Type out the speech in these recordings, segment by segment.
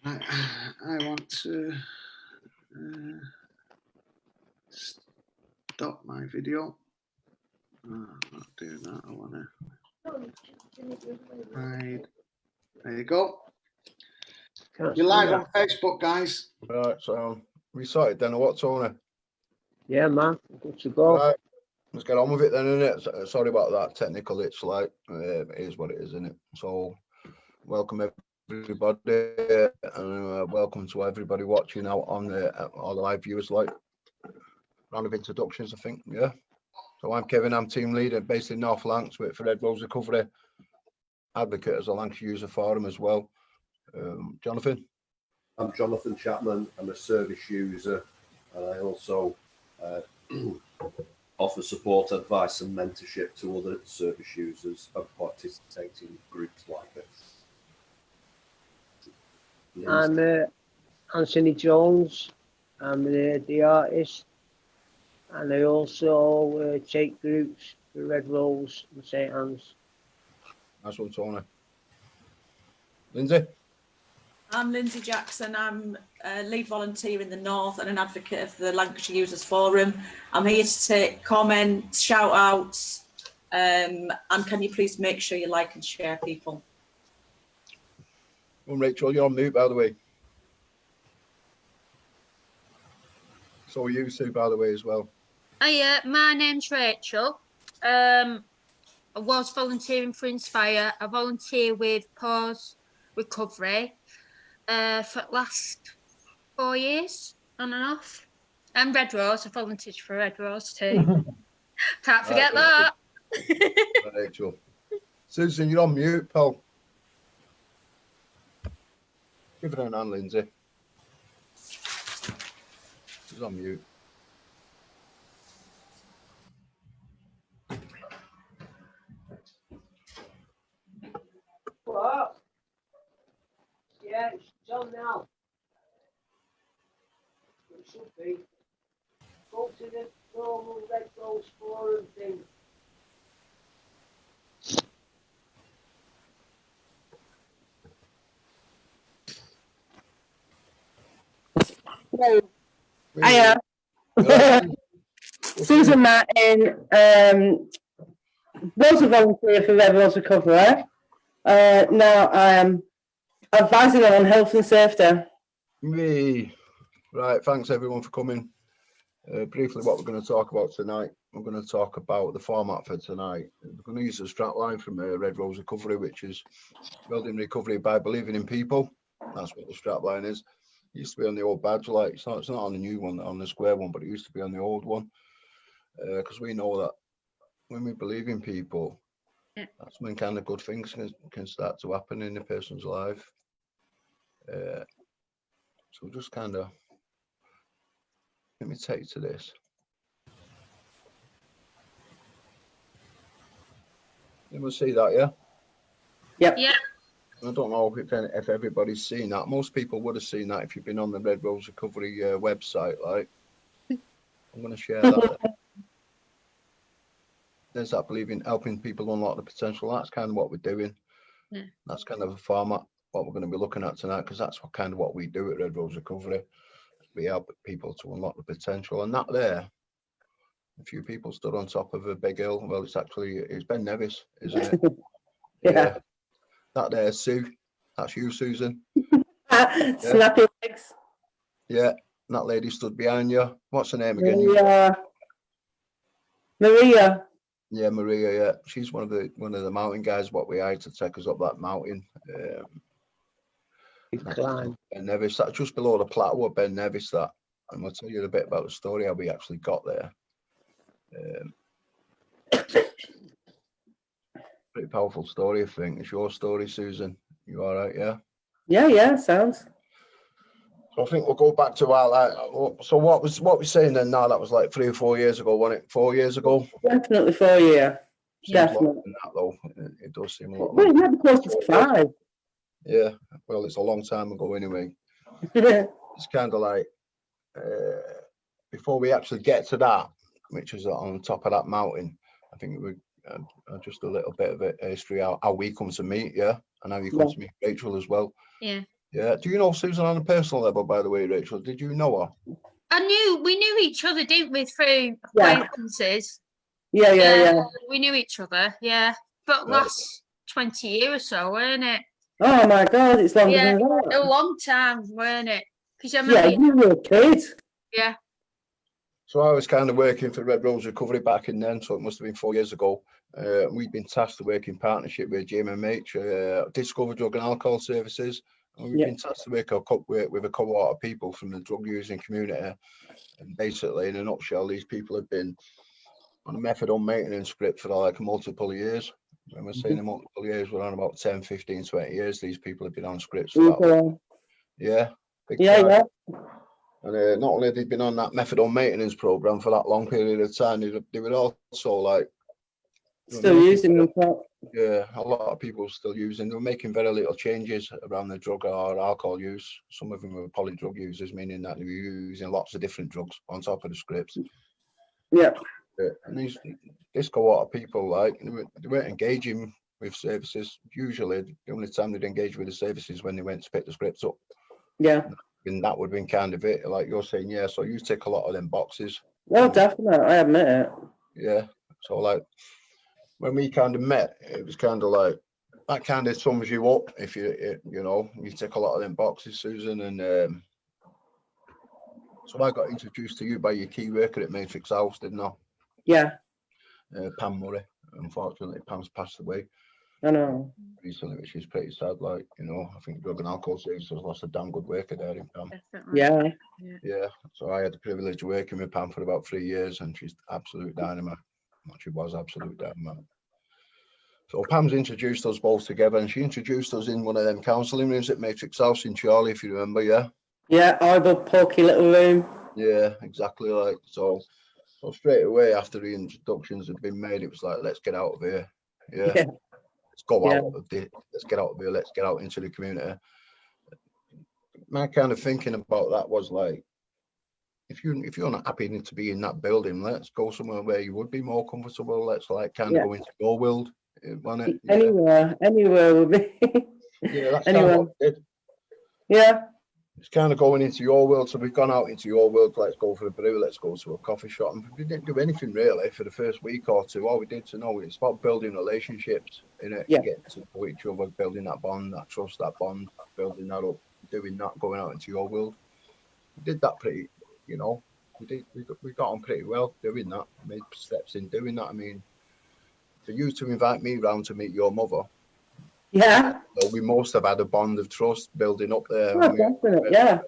I want to stop my video. I'm not doing that. I want to hide. There you go. You're live on Facebook, guys. Right, so we started then, what, Tony? Yeah, man, good to go. Right, let's get on with it then, innit? Sorry about that technical, it's like, it is what it is, innit? So, welcome everybody, and welcome to everybody watching out on all the live viewers, like, round of introductions, I think, yeah? So I'm Kevin, I'm team leader based in North Lancs, with for Red Rose Recovery, advocate as a Lancashire User Forum as well. Jonathan? I'm Jonathan Chapman, I'm a service user, and I also offer support, advice and mentorship to other service users and participating groups like this. I'm Anthony Jones, I'm the artist, and I also take groups for Red Rose and St Anne's. Nice one, Tony. Lindsay? I'm Lindsay Jackson. I'm a lead volunteer in the North and an advocate of the Lancashire Users Forum. I'm here to take comments, shout outs, and can you please make sure you like and share, people? Well, Rachel, you're on mute, by the way. So are you, Sue, by the way, as well. Hiya, my name's Rachel. I was volunteering for Inspire. I volunteer with Pause Recovery for the last 4 years, on and off. And Red Rose, I volunteered for Red Rose too. Can't forget that. Rachel. Susan, you're on mute, pal. Give her an hand, Lindsay. She's on mute. What? Yeah, it's on now. It should be. Go to the normal Red Rose Forum thing. Hello. Hiya. Susan Martin, was a volunteer for Red Rose Recovery. Now I am advising on health and safety. Me. Right, thanks everyone for coming. Briefly, what we're going to talk about tonight, we're going to talk about the format for tonight. We're going to use a strapline from Red Rose Recovery, which is building recovery by believing in people. That's what the strapline is. It used to be on the old badge, like it's not on the new one, on the square one, but it used to be on the old one. Because we know that when we believe in people, that's when kind of good things can start to happen in a person's life. So just kind of, let me take you to this. You will see that, yeah? Yep. Yeah. I don't know if everybody's seen that. Most people would have seen that if you've been on the Red Rose Recovery website. Like, I'm going to share that. There's that believing, helping people unlock the potential. That's kind of what we're doing. Yeah. That's kind of a format, what we're going to be looking at tonight, because that's what we do at Red Rose Recovery. We help people to unlock the potential. And that there, a few people stood on top of a big hill. Well, it's Ben Nevis, isn't it? Yeah. That there, Sue. That's you, Susan. Snappy legs. Yeah. And that lady stood behind you. What's her name again? Maria. Yeah, Maria. Yeah, she's one of the mountain guys. What we hired to take us up that mountain. Climb. Ben Nevis. That's just below the plateau of Ben Nevis. That, and I'll tell you a bit about the story how we actually got there. Pretty powerful story, I think. It's your story, Susan. You all right? Yeah. Yeah, sounds. So I think we'll go back to so what we're saying then now, that was like 3 or 4 years ago, wasn't it? 4 years ago? Definitely 4 years. Definitely. Longer than that, though. It does seem a lot. Well, it might be close to 5. Yeah, well, it's a long time ago anyway. It's kind of like, before we actually get to that, which is on top of that mountain, I think we just a little bit of a history how we come to meet, yeah, and how you come to meet Rachel as well. Yeah. Yeah. Do you know Susan on a personal level, by the way, Rachel? Did you know her? We knew each other, didn't we, through Yeah. acquaintances? Yeah. We knew each other, yeah. But Right. last 20 years or so, weren't it? Oh my God, it's longer Yeah, than a that. long time, weren't it? Because I Yeah, remember, you were a kid. yeah, So I was kind of working for Red Rose Recovery back in then, so it must have been 4 years ago. We'd been tasked to work in partnership with GMMH, Discover Drug and Alcohol Services, and we've Yeah. been tasked to work with a cohort of people from the drug using community. And basically, in a nutshell, these people have been on a methadone maintenance script for like multiple years. When we're saying multiple years, we're on about 10, 15, 20 years. These people have been on scripts for that long. Yeah, big time. Yeah. And not only had they been on that methadone maintenance program for that long period of time, they were also like Still using them. yeah, a lot of people were still using. They were making very little changes around the drug or alcohol use. Some of them were polydrug users, meaning that they were using lots of different drugs on top of the scripts. Yeah. And this cohort of people, like, they weren't engaging with services. Usually, the only time they'd engage with the services when they went to pick the scripts up. Yeah. And that would have been kind of it. Like you're saying, yeah. So you tick a lot of them boxes. Well, definitely, I admit it. Yeah. So like when we kind of met, it was kind of like that kind of sums you up if you tick a lot of them boxes, Susan. And so I got introduced to you by your key worker at Matrix House, didn't I? Yeah, Pam Murray. Unfortunately, Pam's passed away I know. recently, which is pretty sad. Like, I think Drug and Alcohol Services has lost a damn good worker there in Pam. definitely. Yeah. Yeah. So I had the privilege of working with Pam for about 3 years, and she's absolute dynamite. She was absolute dynamite. So Pam's introduced us both together, and she introduced us in one of them counselling rooms at Matrix House in Charlie, if you remember, yeah? Yeah, horrible, pokey little room. Yeah, exactly. Like, so straight away after the introductions had been made, it was like, let's get out of here. Yeah. Let's go out of let's get out of here. Let's get out into the community. My kind of thinking about that was like, if you're not happy to be in that building, let's go somewhere where you would be more comfortable. Let's like kind of go into your world. Anywhere would be. Yeah, that's anywhere. kind of what we did. Yeah. It's kind of going into your world. So we've gone out into your world. Let's go for a brew. Let's go to a coffee shop. And we didn't do anything really for the first week or two. All we did it's about building relationships in it, getting to know each other, building that bond, that trust, that bond, building that up, doing that, going out into your world. We did that pretty, we got on pretty well doing that. Made steps in doing that. I mean, for you to invite me round to meet your mother. Yeah. So we must have had a bond of trust building up there. Oh, definitely, yeah.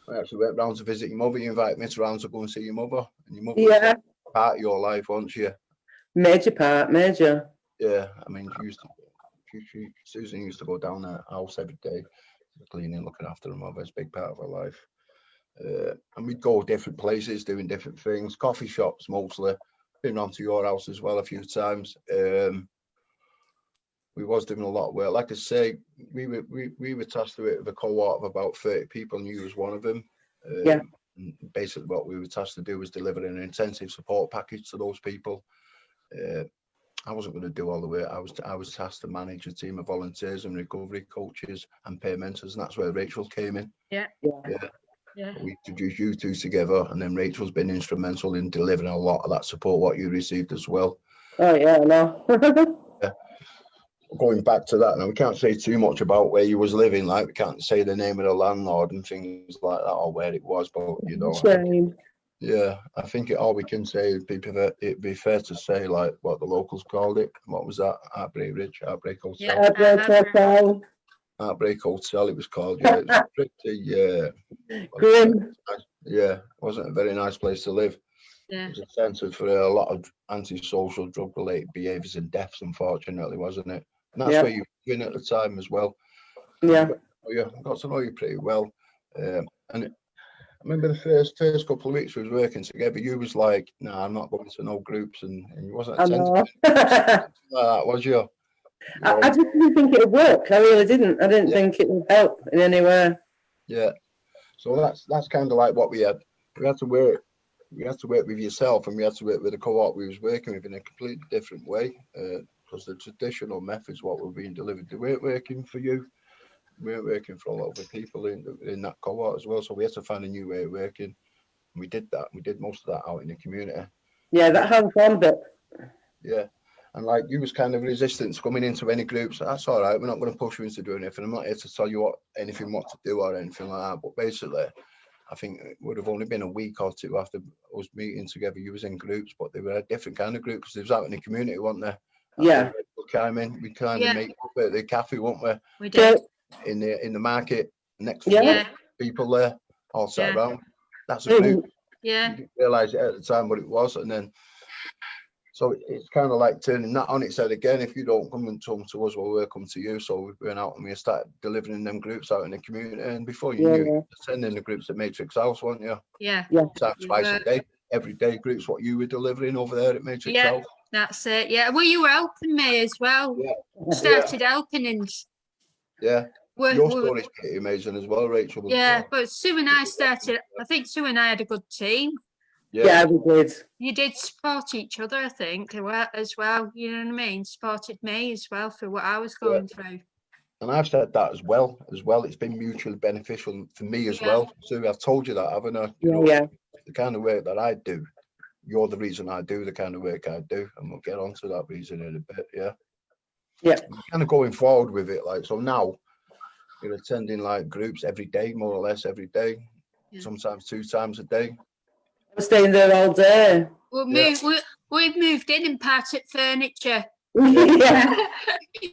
I actually went round to visit your mother. You invited me round to go and see your mother. And your mother was like part of your life, wasn't she? Major part, major. Yeah, I mean, Susan used to go down her house every day, cleaning, looking after her mother. It's a big part of her life. And we'd go different places, doing different things, coffee shops mostly. Been round to your house as well a few times. We was doing a lot of work. Like I say, we were tasked with it with a cohort of about 30 people, and you was one of them. And basically, what we were tasked to do was deliver an intensive support package to those people. I wasn't going to do all the work. I was tasked to manage a team of volunteers and recovery coaches and peer mentors, and that's where Rachel came in. Yeah. We introduced you two together, and then Rachel's been instrumental in delivering a lot of that support what you received as well. Oh yeah, I know. Going back to that, now we can't say too much about where you was living. Like, we can't say the name of the landlord and things like that, or where it was. But Shame. I think all we can say it'd be fair to say like what the locals called it. What was that? Heartbreak Hotel. Yeah. Heartbreak Hotel. It was called. Yeah, it was pretty. Grim. Yeah, it wasn't a very nice place to live. Yeah. It was a centre for a lot of antisocial, drug-related behaviours and deaths, unfortunately, wasn't it? And that's where you were in at the time as well. Yeah. I got to know you pretty well. And I remember the first couple of weeks we was working together, you was like, "Nah, I'm not going to no groups," and you wasn't attentive like that, was you? I just didn't think it would work. I really didn't. I didn't think it would help in any way. Yeah. So that's kind of like what we had. We had to work. We had to work with yourself, and we had to work with the cohort we was working with in a completely different way, because the traditional methods what were being delivered, they weren't working for you. We weren't working for a lot of people in that cohort as well. So we had to find a new way of working. And we did that. We did most of that out in the community. Yeah, that hands-on bit. Yeah. And like you was kind of resistant to coming into any groups. That's all right. We're not going to push you into doing anything. I'm not here to tell you anything what to do or anything like that. But basically, I think it would have only been a week or two after us meeting together. You was in groups, but they were a different kind of group because they was out in the community, weren't they? Yeah. We kind of make up at the cafe, weren't we? We did. In the market, next Yeah. floor, people there, all sat around. That's a group. Yeah. You didn't realise it at the time what it was, and then so it's kind of like turning that on its head again. If you don't come and talk to us, well, we'll come to you. So we went out and we started delivering them groups out in the community, and before you knew it, sending the groups at Matrix House, weren't you? Yeah. Twice a day, every day groups what you were delivering over there at Matrix House. That's it. Yeah. Well, you were helping me as well. Yeah. Started helping and. Yeah. Your story's pretty amazing as well, Rachel. Yeah, but Sue and I started. I think Sue and I had a good team. Yeah, we did. You did support each other, I think, as well. You know what I mean? Supported me as well for what I was going through. And I've said that as well. It's been mutually beneficial for me as well. So I've told you that, haven't I? You know, the kind of work that I do, you're the reason I do the kind of work I do, and we'll get onto that reason in a bit. Yeah. Yeah. I'm kind of going forward with it, like so now. We're attending like groups every day, more or less every day, sometimes 2 times a day. I'm staying there all day. We've moved in and parted furniture. Yeah.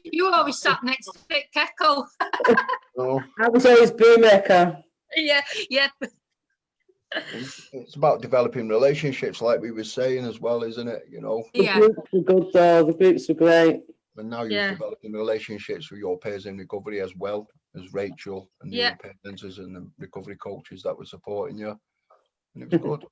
You always sat next to Fit Keckle. No. I was always Brewmaker. Yeah. It's about developing relationships, like we were saying as well, isn't it? You know. The groups were good though. The groups were great. And now you're developing relationships with your peers in recovery as well as Rachel and the parents and the recovery coaches that were supporting you. And it was good.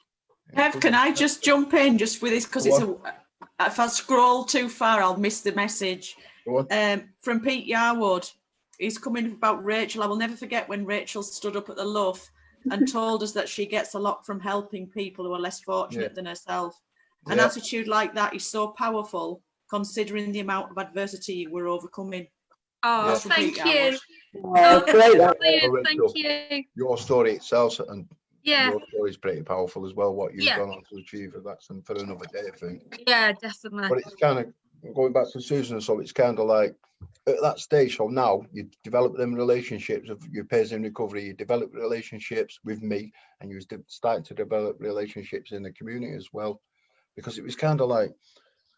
Kev, can I just jump in just with this because if I scroll too far, I'll miss the message. From Pete Yarwood. He's coming about Rachel. I will never forget when Rachel stood up at the LUF and told us that she gets a lot from helping people who are less fortunate than herself. An attitude like that is so powerful, considering the amount of adversity we're overcoming. Oh, thank you. Oh, great. Thank you. Your story itself and your story is pretty powerful as well, what you've gone on to achieve, and that's for another day, I think. Yeah, definitely. But it's kind of going back to Susan, so it's kind of like at that stage, so now you develop them relationships of your peers in recovery, you develop relationships with me, and you starting to develop relationships in the community as well, because it was kind of like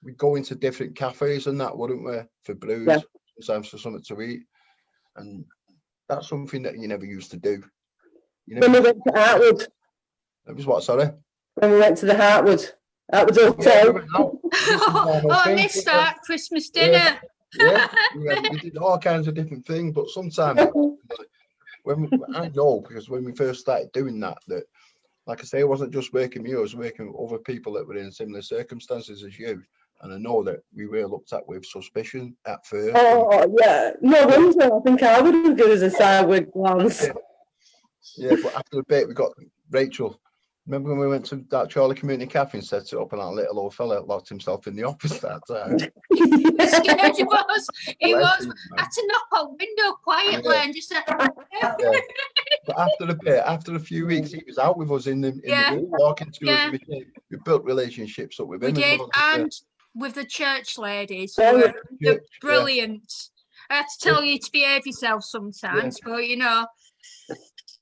we'd go into different cafes and that, wouldn't we, for brews, sometimes for something to eat, and that's something that you never used to do. When we went to Hartwood. It was what, sorry? When we went to the Hartwood Hotel. I missed that Christmas dinner. We did all kinds of different things, but sometimes I know because when we first started doing that, like I say, it wasn't just working with you, I was working with other people that were in similar circumstances as you. And I know that we were looked at with suspicion at first. Oh, yeah. No wonder. I think I would have given us a sideward glance. Yeah, but after a bit, we got Rachel. Remember when we went to that Charlie Community Cafe and set it up, and that little old fella locked himself in the office that time? Scared he was. He was. I had to knock on window quietly and just said. But after a few weeks, he was out with us in the room, talking to us. We built relationships up with him. We did, and with the church ladies, they're brilliant. I had to tell you to behave yourself sometimes, but you know.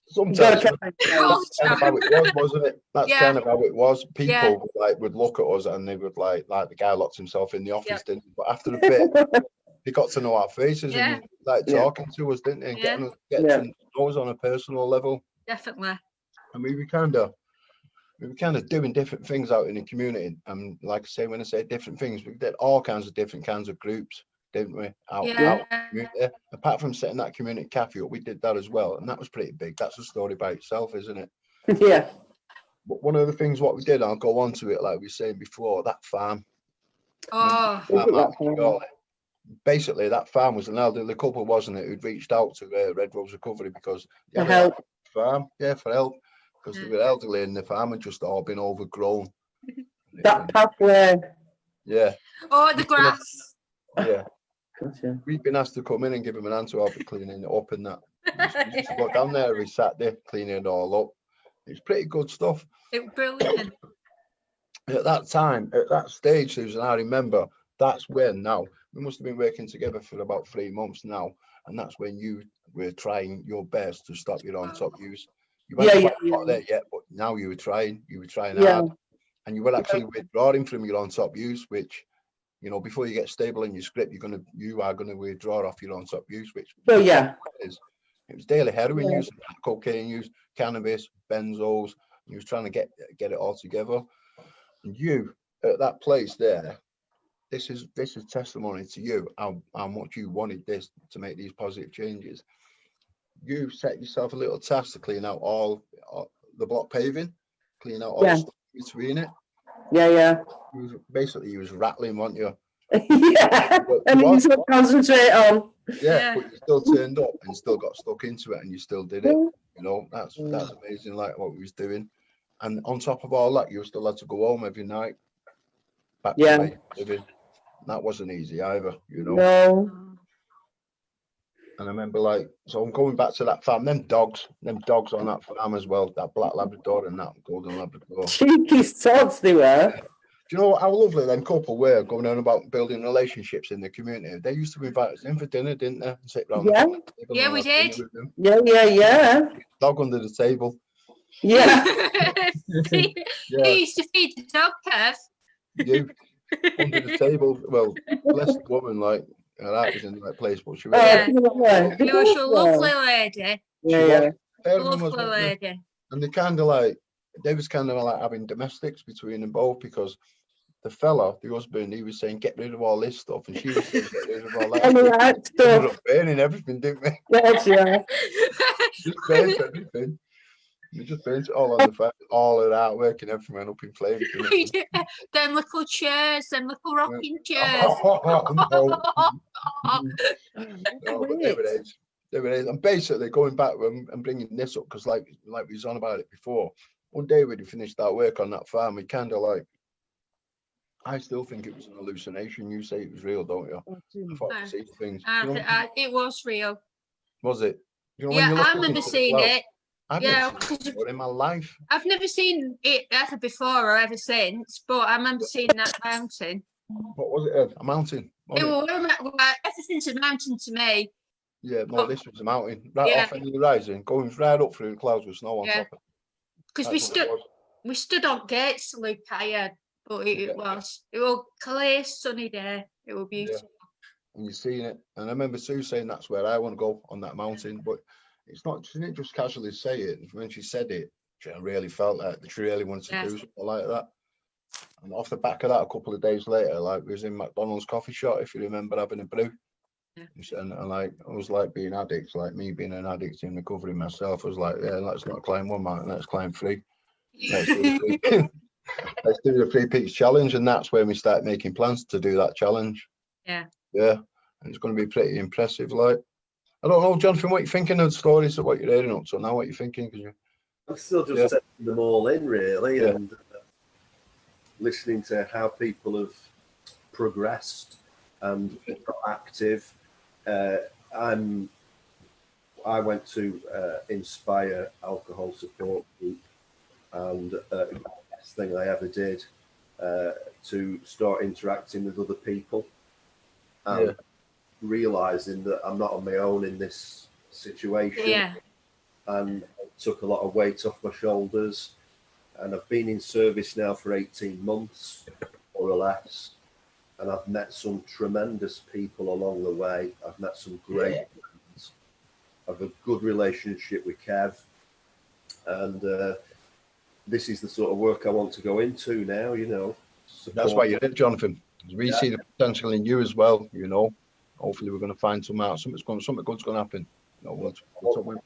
Sometimes that's kind of how it was, wasn't it? That's kind of how it was. People would look at us and they would like the guy locked himself in the office, didn't he? But after a bit, he got to know our faces and talking to us, didn't he? Getting to know us on a personal level. Definitely. And we were kind of doing different things out in the community. And like I say, when I say different things, we did all kinds of different kinds of groups, didn't we? Out in the community. Apart from setting that community cafe up, we did that as well, and that was pretty big. That's a story by itself, isn't it? Yeah. But one of the things what we did, I'll go on to it, like we were saying before, that farm. Basically, that farm was an elderly couple, wasn't it, who'd reached out to Red Rose Recovery because for help. Farm, for help, because they were elderly and the farm had just all been overgrown. That pathway. Yeah. Oh, the grass. Yeah. Gotcha. We've been asked to come in and give him an hand to help with cleaning it up and that. We used to go down there every Saturday, cleaning it all up. It's pretty good stuff. It was brilliant. At that time, at that stage, Susan, I remember that's when now, we must have been working together for about 3 months now, and that's when you were trying your best to stop your on top use. You weren't quite got there yet, but now you were trying hard, and you were actually withdrawing from your on top use, which, you know, before you get stable in your script, you are gonna withdraw off your on top use, which is, it was daily heroin use, cocaine use, cannabis, benzos, and you was trying to get it all together. And you at that place there, this is testimony to you how much you wanted this to make these positive changes. You set yourself a little task to clean out all the block paving, clean out all the stuff between it. Yeah. Basically, you was rattling, weren't you? Yeah. And you just concentrate on. Yeah, but you still turned up and still got stuck into it, and you still did it. You know, that's amazing, like what we was doing. And on top of all that, you still had to go home every night. Back to where you were living. That wasn't easy either, you know. No. And I remember, like, so I'm going back to that farm, them dogs on that farm as well, that black Labrador and that golden Labrador. Cheeky sods they were. Do you know how lovely them couple were, going on about building relationships in the community? They used to invite us in for dinner, didn't they? And sit around the table. Yeah, we did. Yeah. Dog under the table. Yeah. He used to feed the dog, Kev. You under the table. Well, bless the woman, like, that was in the right place, but she was. She was a lovely lady. Lovely lady. And they kind of like, they was kind of like having domestics between them both, because the fella, the husband, he was saying, get rid of all this stuff, and she was saying, get rid of all that stuff. We ended up burning everything, didn't we? Just burnt everything. We just burnt it all on the fire. All of that work and everything went up in flames. Them little chairs, them little rocking chairs. They were and basically going back and bringing this up, because like we was on about it before, one day when we finished that work on that farm, we kind of like, I still think it was an hallucination. You say it was real, don't you? I thought I see things. It was real. Was it? You know, I remember seeing it. I've never seen it in my life. I've never seen it ever before or ever since, but I remember seeing that mountain. What was it? A mountain? Everything's a mountain to me. Yeah, no, this was a mountain. Right off in the horizon, going right up through the clouds with snow on top of it. Because we stood on gates to look higher, but it was clear, sunny day. It was beautiful. And you've seen it. And I remember Sue saying that's where I want to go, on that mountain, but it's not, she didn't just casually say it. When she said it, she really felt like she really wanted to do something like that. And off the back of that, a couple of days later, like, we was in McDonald's coffee shop, if you remember, having a brew. And like, I was like being addicts, like me being an addict in recovery myself. I was like, yeah, let's not climb one mountain, let's climb 3. Let's do the 3 peaks challenge. And that's when we start making plans to do that challenge. Yeah. And it's going to be pretty impressive. Like, I don't know, Jonathan, what you're thinking of the stories of what you're hearing up to now, what you're thinking? Because I'm still just taking them all in, really, and listening to how people have progressed and got active. I went to Inspire Alcohol Support Group, and the best thing I ever did to start interacting with other people and realizing that I'm not on my own in this situation, and it took a lot of weight off my shoulders. And I've been in service now for 18 months, more or less. And I've met some tremendous people along the way. I've met some great friends. I've a good relationship with Kev. And this is the sort of work I want to go into now, you know. That's why you did, Jonathan. We see the potential in you as well, you know. Hopefully we're going to find something out. Something good's going to happen. You know, we'll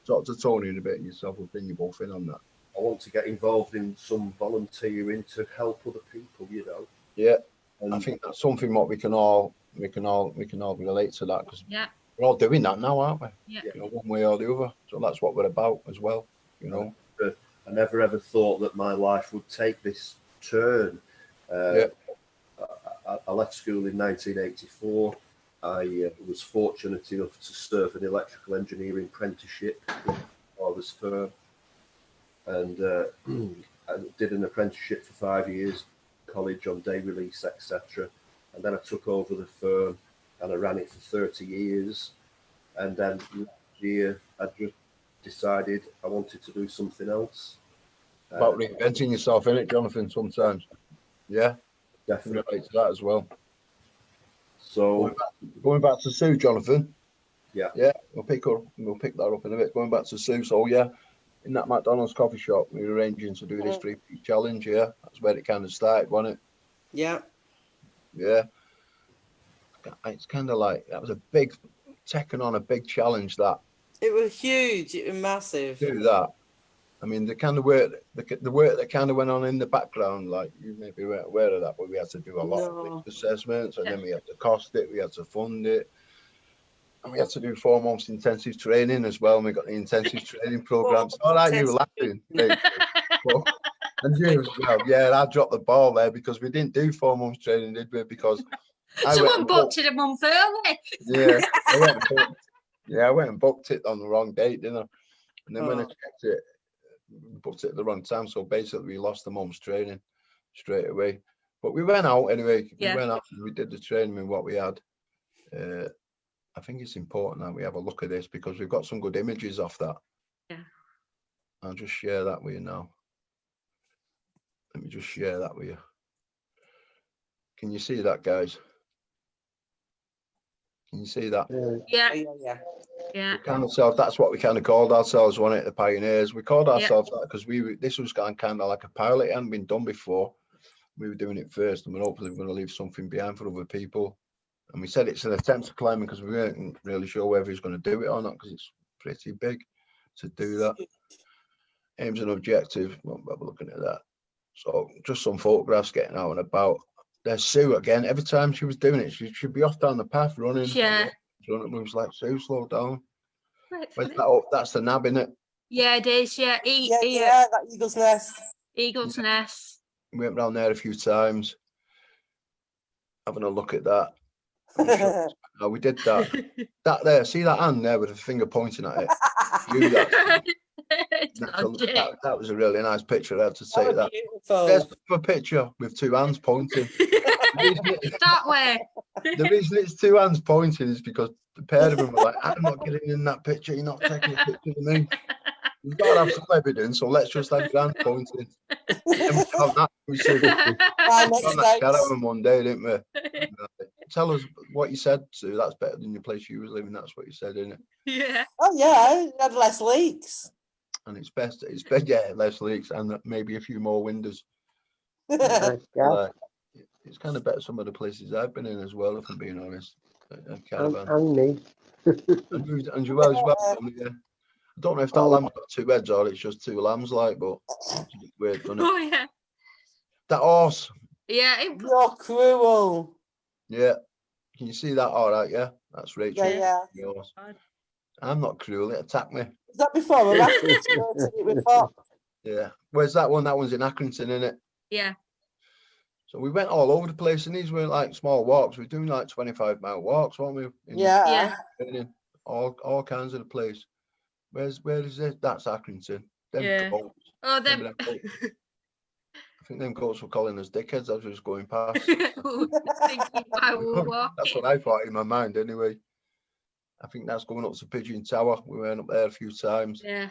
talk to Tony in a bit and yourself. We'll bring you both in on that. I want to get involved in some volunteering to help other people, you know. Yeah. And I think that's something what we can all relate to that, because we're all doing that now, aren't we? Yeah. You know, one way or the other. So that's what we're about as well. You know. I never ever thought that my life would take this turn. I left school in 1984. I was fortunate enough to serve an electrical engineering apprenticeship with my father's firm, and I did an apprenticeship for 5 years, college on day release, etc. And then I took over the firm and I ran it for 30 years. And then last year I just decided I wanted to do something else. About reinventing yourself, innit, Jonathan, sometimes. Yeah, Definitely. relate to that as well. So going back to Sue, Jonathan. Yeah. We'll pick that up in a bit. Going back to Sue. So yeah, in that McDonald's coffee shop, we were arranging to do this 3-week challenge. Yeah, that's where it kind of started, wasn't it? Yeah. Yeah. It's kind of like that was a big taking on a big challenge. That It was huge. It was massive. do that. I mean, the kind of work, the work that kind of went on in the background, like you maybe weren't aware of that, but we had to do a lot of assessments, and then we had to cost it, we had to fund it, and we had to do 4 months intensive training as well. And we got the intensive training programs. All right, you were laughing. And you, well, yeah, I dropped the ball there because we didn't do 4 months training, did we? Because someone booked it a month early. Yeah, I went and booked it on the wrong date, didn't I? And then when I checked it, booked it at the wrong time. So basically, we lost the month's training straight away. But we went out anyway. Yeah. We went out and we did the training with what we had. I think it's important that we have a look at this because we've got some good images off that. Yeah. I'll just share that with you now. Let me just share that with you. Can you see that, guys? Can you see that? Yeah. Kind of self, that's what we kind of called ourselves, wasn't it? The pioneers. We called ourselves that because this was kind of like a pilot. It hadn't been done before. We were doing it first, and we're hopefully going to leave something behind for other people. And we said it's an attempt to climb because we weren't really sure whether he's going to do it or not because it's pretty big to do that. Aims and objective. Well, we're looking at that. So just some photographs getting out and about. There's Sue again. Every time she was doing it, she'd be off down the path running. Yeah. Running. It was like, Sue, slow down. Right, Where's that up? That's the nab, innit? yeah, it is. Yeah. That eagle's nest. Eagle's nest. We went round there a few times, having a look at that. No, we did that. That there, see that hand there with a finger pointing at it? That was a really nice picture. I had to say that. There's a picture with 2 hands pointing. That way. The reason it's 2 hands pointing is because the pair of them were like, I'm not getting in that picture. You're not taking a picture of me. You've got to have some evidence, so let's just have your hand pointing. We said that one day, didn't we? Tell us what you said, Sue. That's better than your place you was living. That's what you said, isn't it? Yeah. Oh yeah, it had less leaks. And it's best, yeah, less leaks and maybe a few more windows. Yeah. It's kind of better some of the places I've been in as well, if I'm being honest. Caravan. And me. And you as well. Yeah. I don't know if that lamb's got 2 heads or it's just 2 lambs, like, but it's a bit weird, doesn't it? Oh yeah. That horse. Yeah. You're cruel. Yeah. Can you see that? All right, yeah. That's Rachel. Yeah. I'm not cruel. It attacked me. Is that before or after? Yeah. Where's that one? That one's in Accrington, isn't it? Yeah. So we went all over the place, and these weren't like small walks. We were doing like 25-mile walks, weren't we? Yeah. All kinds of the place. Where is it? That's Accrington. Them goats. Oh, them. I think them goats were calling us dickheads as we was going past. That's what I thought in my mind, anyway. I think that's going up to Pigeon Tower. We went up there a few times. Yeah.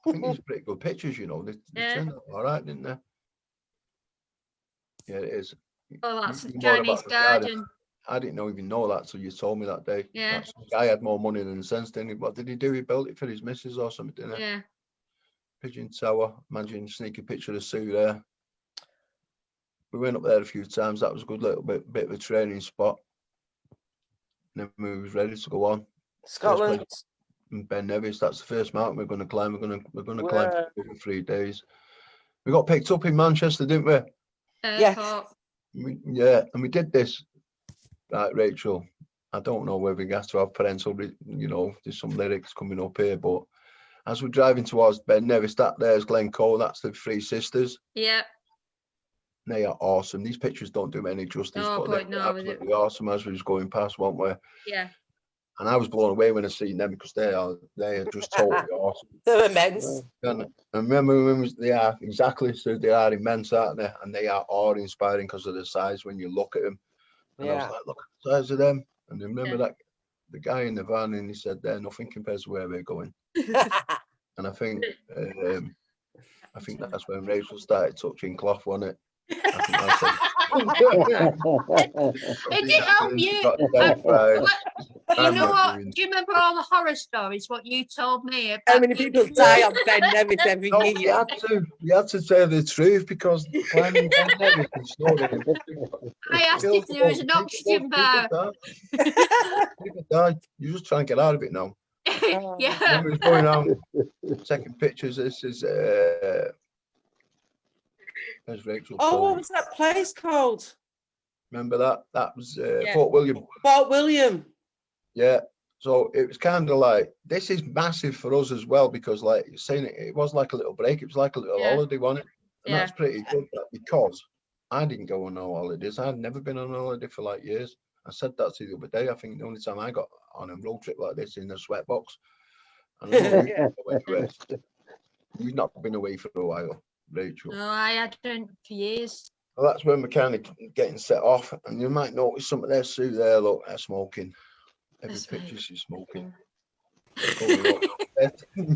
I think these are pretty good pictures, you know. They turned out all right, didn't they? Yeah, it is. Oh, that's a Chinese garden. I didn't even know that till you told me that day. Yeah. That guy had more money than sense, didn't he? What did he do? He built it for his missus or something, didn't he? Yeah. Pigeon Tower. Imagine sneaky picture of Sue there. We went up there a few times. That was a good little bit of a training spot. And then we was ready to go on. Scotland. Ben Nevis. That's the first mountain we're going to climb. We're going to climb for 3 days. We got picked up in Manchester, didn't we? Yes. Yeah, and we did this. Right, Rachel. I don't know whether we have to have parental, you know, there's some lyrics coming up here, but as we're driving towards Ben Nevis, there's Glencoe, that's the 3 sisters. Yeah. They are awesome. These pictures don't do any justice, No, but but they're no, absolutely awesome as we was going past, weren't we? yeah. And I was blown away when I seen them because they are just totally awesome. They're immense. And I remember when they are exactly so they are immense, aren't they? And they are awe-inspiring because of the size when you look at them. And I was like, look at the size of them. And I remember that the guy in the van, and he said, "There, nothing compares to where we're going." And I think that's when Rachel started touching cloth, wasn't it? I think that's it. It did help you. But you know what? Do you remember all the horror stories? What you told me about? How many people die on Ben Nevis every No, year? you had to tell the truth because climbing Ben Nevis and snoring. I asked if there was an oxygen bar. People die. You just try and get out of it now. Yeah. Remember, he's going out taking pictures. This is there's Rachel. Oh, what was that place called? Remember that? That was Fort William. Fort William. Yeah. So it was kind of like, this is massive for us as well, because like you're saying, it was like a little break. It was like a little holiday, wasn't it? And that's pretty good because I didn't go on no holidays. I'd never been on a holiday for like years. I said that to you the other day. I think the only time I got on a road trip like this in a sweatbox. And I know you've not been away for a while, Rachel. No, I hadn't for years. Well, that's when we're kind of getting set off, and you might notice some of their Sue there. Look, they're smoking. Every picture she's smoking.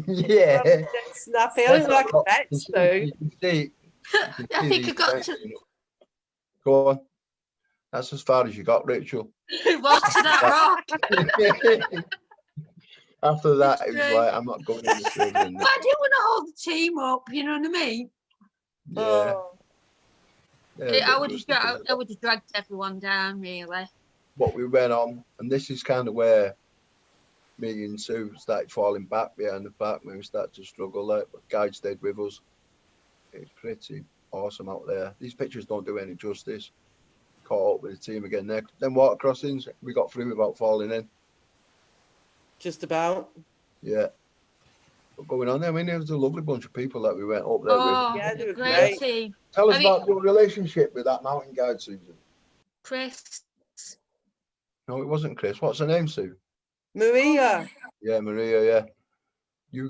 Yeah. Snappy. I look like a vet, Sue. I think you got to. Go on. That's as far as you got, Rachel. What's that rock? After that, it was like, I'm not going in the field. But I do want to hold the team up, you know what I mean? Yeah. I would have dragged everyone down, really. What we went on, and this is kind of where me and Sue started falling back behind the pack when we started to struggle. Like, but guide stayed with us. It's pretty awesome out there. These pictures don't do any justice. Caught up with the team again there. Then water crossings, we got through without falling in. Just about. Yeah. What's going on there? I mean, there was a lovely bunch of people that we went up there with. Yeah, they were great team. Tell us about your relationship with that mountain guide, Susan. Chris. No, it wasn't Chris. What's her name, Sue? Maria. Yeah, Maria. Yeah. You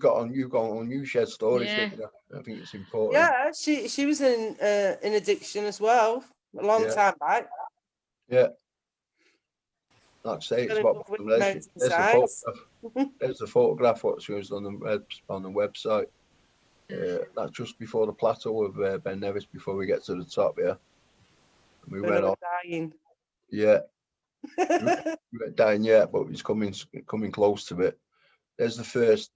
shared stories. Yeah. I think it's important. Yeah, she was in addiction as well a long time back. Yeah. Like I say, it's what there's a photograph what she was on the website. That's just before the plateau of Ben Nevis before we get to the top. Yeah. And we went on. Dying. Yeah. We weren't dying yet, but it's coming close to it. There's the first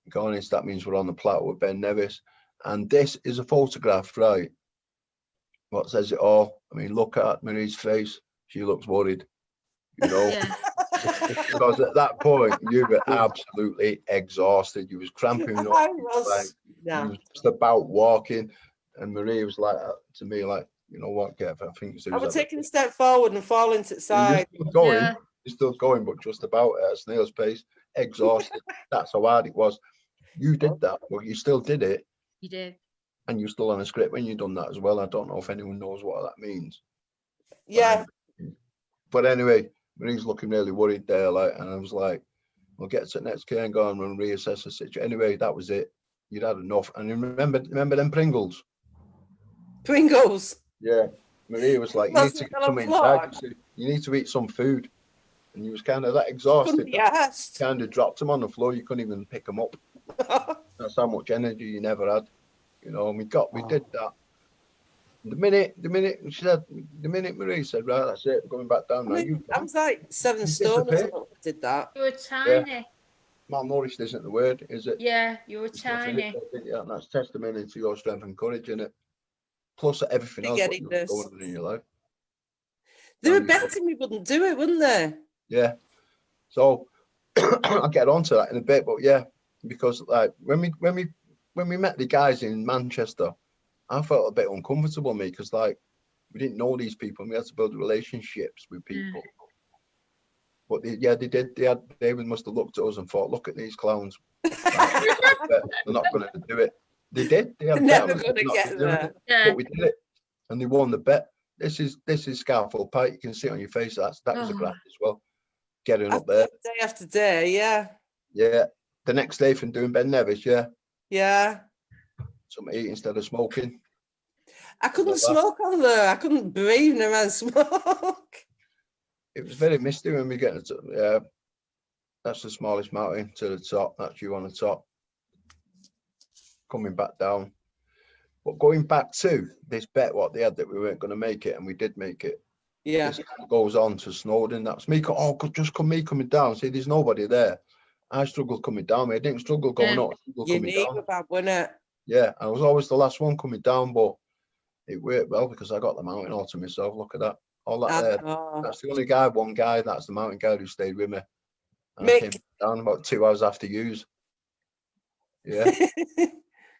garnish. That means we're on the plateau of Ben Nevis, and this is a photograph, right? What says it all? I mean, look at Marie's face. She looks worried, you know. Because at that point you were absolutely exhausted. You was cramping up. I was. You was just about walking, and Marie was like to me, like, you know what, Kev? I think I was taking a step forward and falling to the side. You're still going, but just about at a snail's pace, exhausted. That's how hard it was. You did that, but you still did it. You did. And you're still on a script when you've done that as well. I don't know if anyone knows what that means. Yeah. But anyway, Marie's looking really worried there, like, and I was like, we'll get to the next care and go on and reassess the situation. Anyway, that was it. You'd had enough. And you remember them Pringles? Pringles? Yeah. Maria was like, you need to come inside. You need to eat some food. And you was kind of that exhausted. Yes. Kind of dropped them on the floor. You couldn't even pick them up. That's how much energy you never had. You know, and we did that. The minute she said, the minute Marie said, right, that's it, going back down now. I was like 7 stone or something. Did that. You were tiny. Yeah. Malnourished isn't the word, is it? Yeah, you were tiny. Yeah, and that's testimony to your strength and courage, isn't it? Plus everything else what you were going on in your life. They were betting we wouldn't do it, wouldn't they? Yeah. So I'll get on to that in a bit, but yeah, because like when we met the guys in Manchester, I felt a bit uncomfortable, me, because like we didn't know these people and we had to build relationships with people. But they did. They must have looked at us and thought, look at these clowns. They're not going to do it. They did. They're never going to get there. But we did it. and they won the bet. This is Scarfell Pike. You can see it on your face. That was a graft as well. Getting up there day after day. Yeah. Yeah. The next day from doing Ben Nevis. Yeah. Yeah. Some eat instead of smoking. I couldn't smoke on there. I couldn't breathe around smoke. It was very misty when we get to, yeah. That's the smallest mountain to the top. That's you on the top. Coming back down. But going back to this bet, what they had that we weren't going to make it, and we did make it. Yeah. This kind of goes on to Snowdon. That's me. Oh, just me coming down. See, there's nobody there. I struggled coming down. I didn't struggle going up. Your knee was bad, wasn't it? Yeah, I was always the last one coming down, but it worked well because I got the mountain all to myself. Look at that. All that there. That's the only guy, one guy, that's the mountain guy who stayed with me. And I came down about 2 hours after yous. Yeah.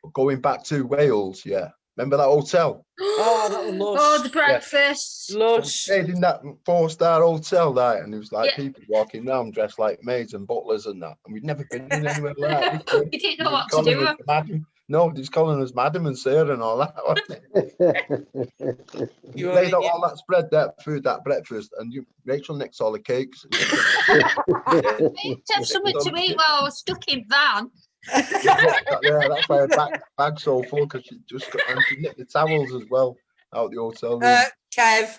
But going back to Wales, yeah. Remember that hotel? Oh, that was lush. Oh, the breakfast. Yeah. Lush. Stayed in that 4-star hotel there, and it was like people walking around dressed like maids and butlers and that. And we'd never been in anywhere like that. You didn't know what to do. Madam. No, he's calling us madam and sir and all that. You laid out all that spread, that food, that breakfast, and Rachel nicked all the cakes. I need to have something to eat while I was stuck in van. Yeah, that's why her bag's so full, because she just got, and she nicked the towels as well out the hotel room. Kev.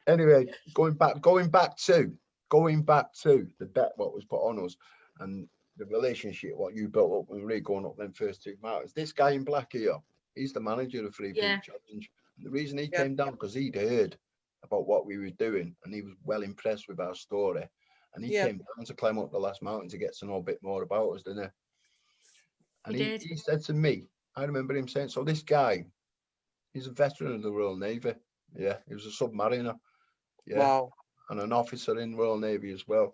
Anyway, going back to the bet what was put on us and the relationship what you built up when we were going up them first 2 mountains. This guy in black here, he's the manager of Free Peak Challenge. And the reason he came down because he'd heard about what we were doing and he was well impressed with our story. And he came down to climb up the last mountain to get to know a bit more about us, didn't he? And he said to me, I remember him saying, so this guy, he's a veteran of the Royal Navy. Yeah, he was a submariner. Yeah. Wow. And an officer in Royal Navy as well.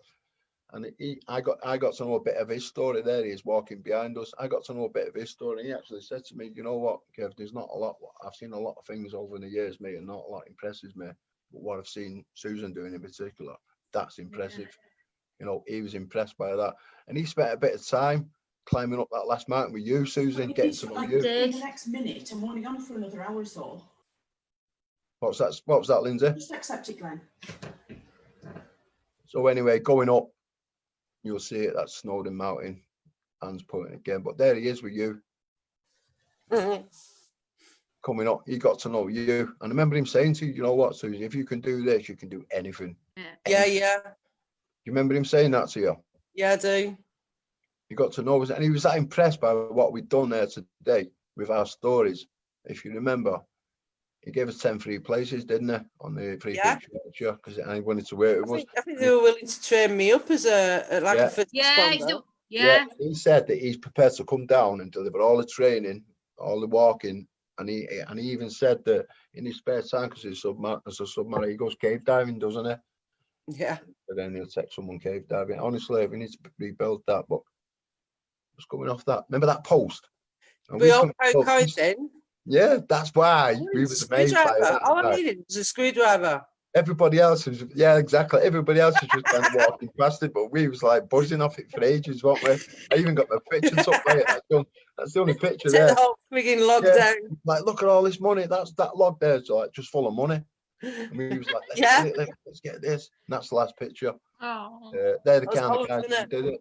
And I got to know a bit of his story there. He's walking behind us. I got to know a bit of his story. He actually said to me, you know what, Kev, there's not a lot. I've seen a lot of things over the years, mate, and not a lot impresses me. But what I've seen Susan doing in particular, that's impressive. You know, he was impressed by that. And he spent a bit of time climbing up that last mountain with you, Susan, getting to know you. In the next minute, I'm only on for another hour or so. What was that, Lindsay? Just accept it, Glenn. So anyway, going up, you'll see it, that's Snowdon Mountain. Hands pointing again, but there he is with you. Coming up, he got to know you. And I remember him saying to you, you know what, Susan, if you can do this, you can do anything. Yeah, yeah. You remember him saying that to you? Yeah, I do. You got to know us, and he was that impressed by what we'd done there today with our stories. If you remember, he gave us 10 free places, didn't he, on the free picture, because I wanted to wear it. I think they were willing to train me up as a sponsor. Yeah. He said that he's prepared to come down and deliver all the training, all the walking, and he even said that in his spare time, because he's a submarine, he goes cave diving, doesn't he? Yeah. But then he'll take someone cave diving. Honestly, we need to rebuild that. But just coming off that, remember that post? And we all codes in. Yeah, that's why we were amazed by that. All I needed was a screwdriver. Everybody else is, yeah, exactly. Everybody else is just kind of walking past it, but we was like buzzing off it for ages, weren't we? I even got my pictures up there. That's the only picture there. The whole frigging log down. Like, look at all this money. That log there's like just full of money. And we was like, let's get this. And that's the last picture. Oh. They're the kind of guys that did it.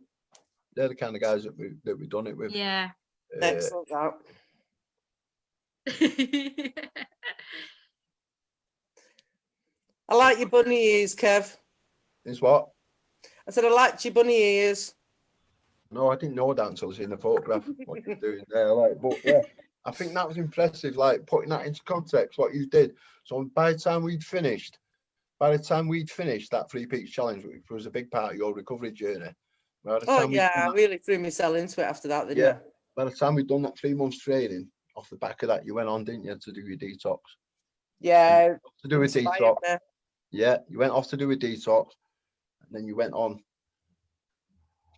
They're the kind of guys that we done it with. Yeah. Excellent. I like your bunny ears, Kev. Is what? I said I liked your bunny ears. No, I didn't know that until I seen the photograph. What you're doing there, like, but yeah, I think that was impressive. Like putting that into context, what you did. So by the time we'd finished that Free Peaks Challenge, which was a big part of your recovery journey. I really threw myself into it after that, didn't I? By the time we'd done that 3 months training, off the back of that, you went on, didn't you, to do your detox? Yeah. To do a detox. Yeah, you went off to do a detox, and then you went on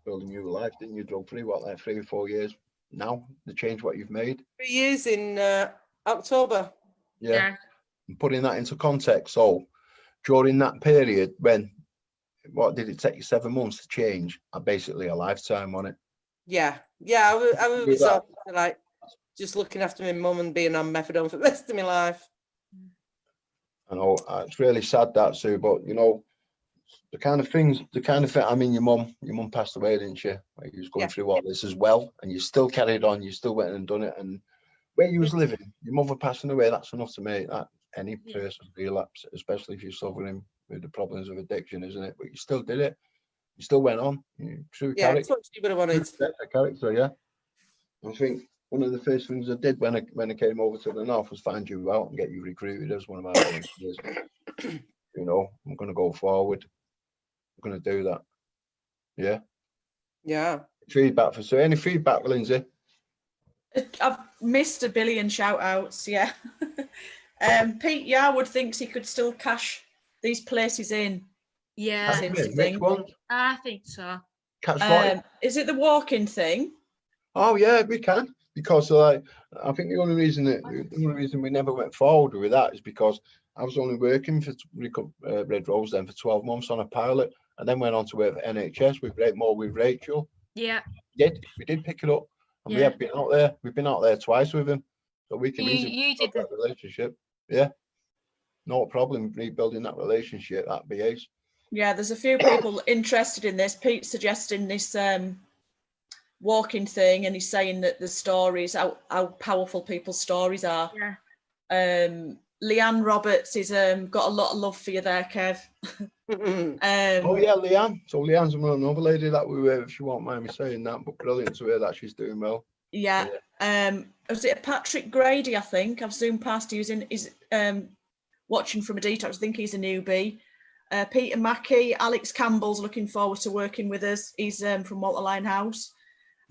building your life, didn't you? Drug free, what, like 3 or 4 years now? The change what you've made. 3 years in October. Yeah. And putting that into context, so during that period, what did it take you 7 months to change? Basically a lifetime on it. Yeah, I was like just looking after my mum and being on methadone for the rest of my life. I know it's really sad that, Sue, but you know, the kind of thing, I mean, your mum passed away, didn't she? Like, you was going through all this as well, and you still carried on, you still went and done it, and where you was living, your mother passing away, that's enough to make that any person relapse, especially if you're suffering with the problems of addiction, isn't it? But you still did it. You still went on. True character. That's what she would have wanted. Character, yeah. I think one of the first things I did when I came over to the north was find you out and get you recruited as one of my volunteers. You know, I'm going to go forward. I'm going to do that. Yeah. Yeah. Feedback for Sue. Any feedback, Lindsay? I've missed a billion shout outs, yeah. Pete Yarwood thinks he could still cash these places in. Yeah, Which one? I think so. Is it the walking thing? Oh yeah, we can, because like I think the only reason we never went forward with that is because I was only working for Red Rose then for 12 months on a pilot, and then went on to work for NHS with Rachel. Yeah. We did pick it up, and we have been out there. We've been out there twice with him, so we can easily build that relationship. Yeah, no problem rebuilding that relationship. That BAs. Yeah, there's a few people interested in this. Pete's suggesting this walking thing, and he's saying that the stories, how powerful people's stories are. Yeah. Leanne Roberts is got a lot of love for you there, Kev. Oh yeah, Leanne. So Leanne's another lady that we were, if you won't mind me saying that, but brilliant to hear that she's doing well. Yeah. Was it Patrick Grady? I think I've zoomed past. He's watching from a detox. I think he's a newbie. Peter Mackey, Alex Campbell's looking forward to working with us. He's from Walter Linehouse.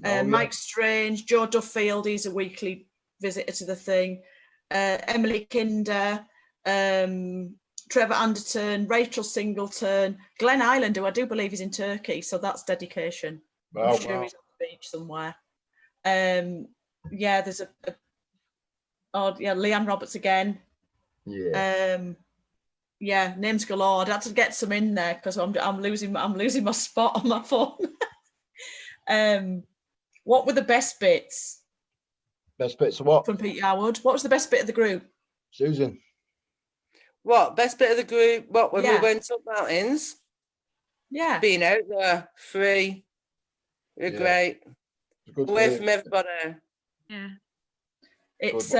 Mike Strange, Joe Duffield, he's a weekly visitor to the thing. Emily Kinder, Trevor Anderton, Rachel Singleton, Glenn Island, who I do believe is in Turkey, so that's dedication. I'm sure he's on the beach somewhere. There's Leanne Roberts again. Names galore. I'd have to get some in there because I'm losing my spot on my phone. What were the best bits? Best bits of what? From Pete Yarwood. What was the best bit of the group? Susan. What? Best bit of the group? What, when we went up mountains? Yeah. Being out there, free. We're great. Away from everybody. Yeah. It's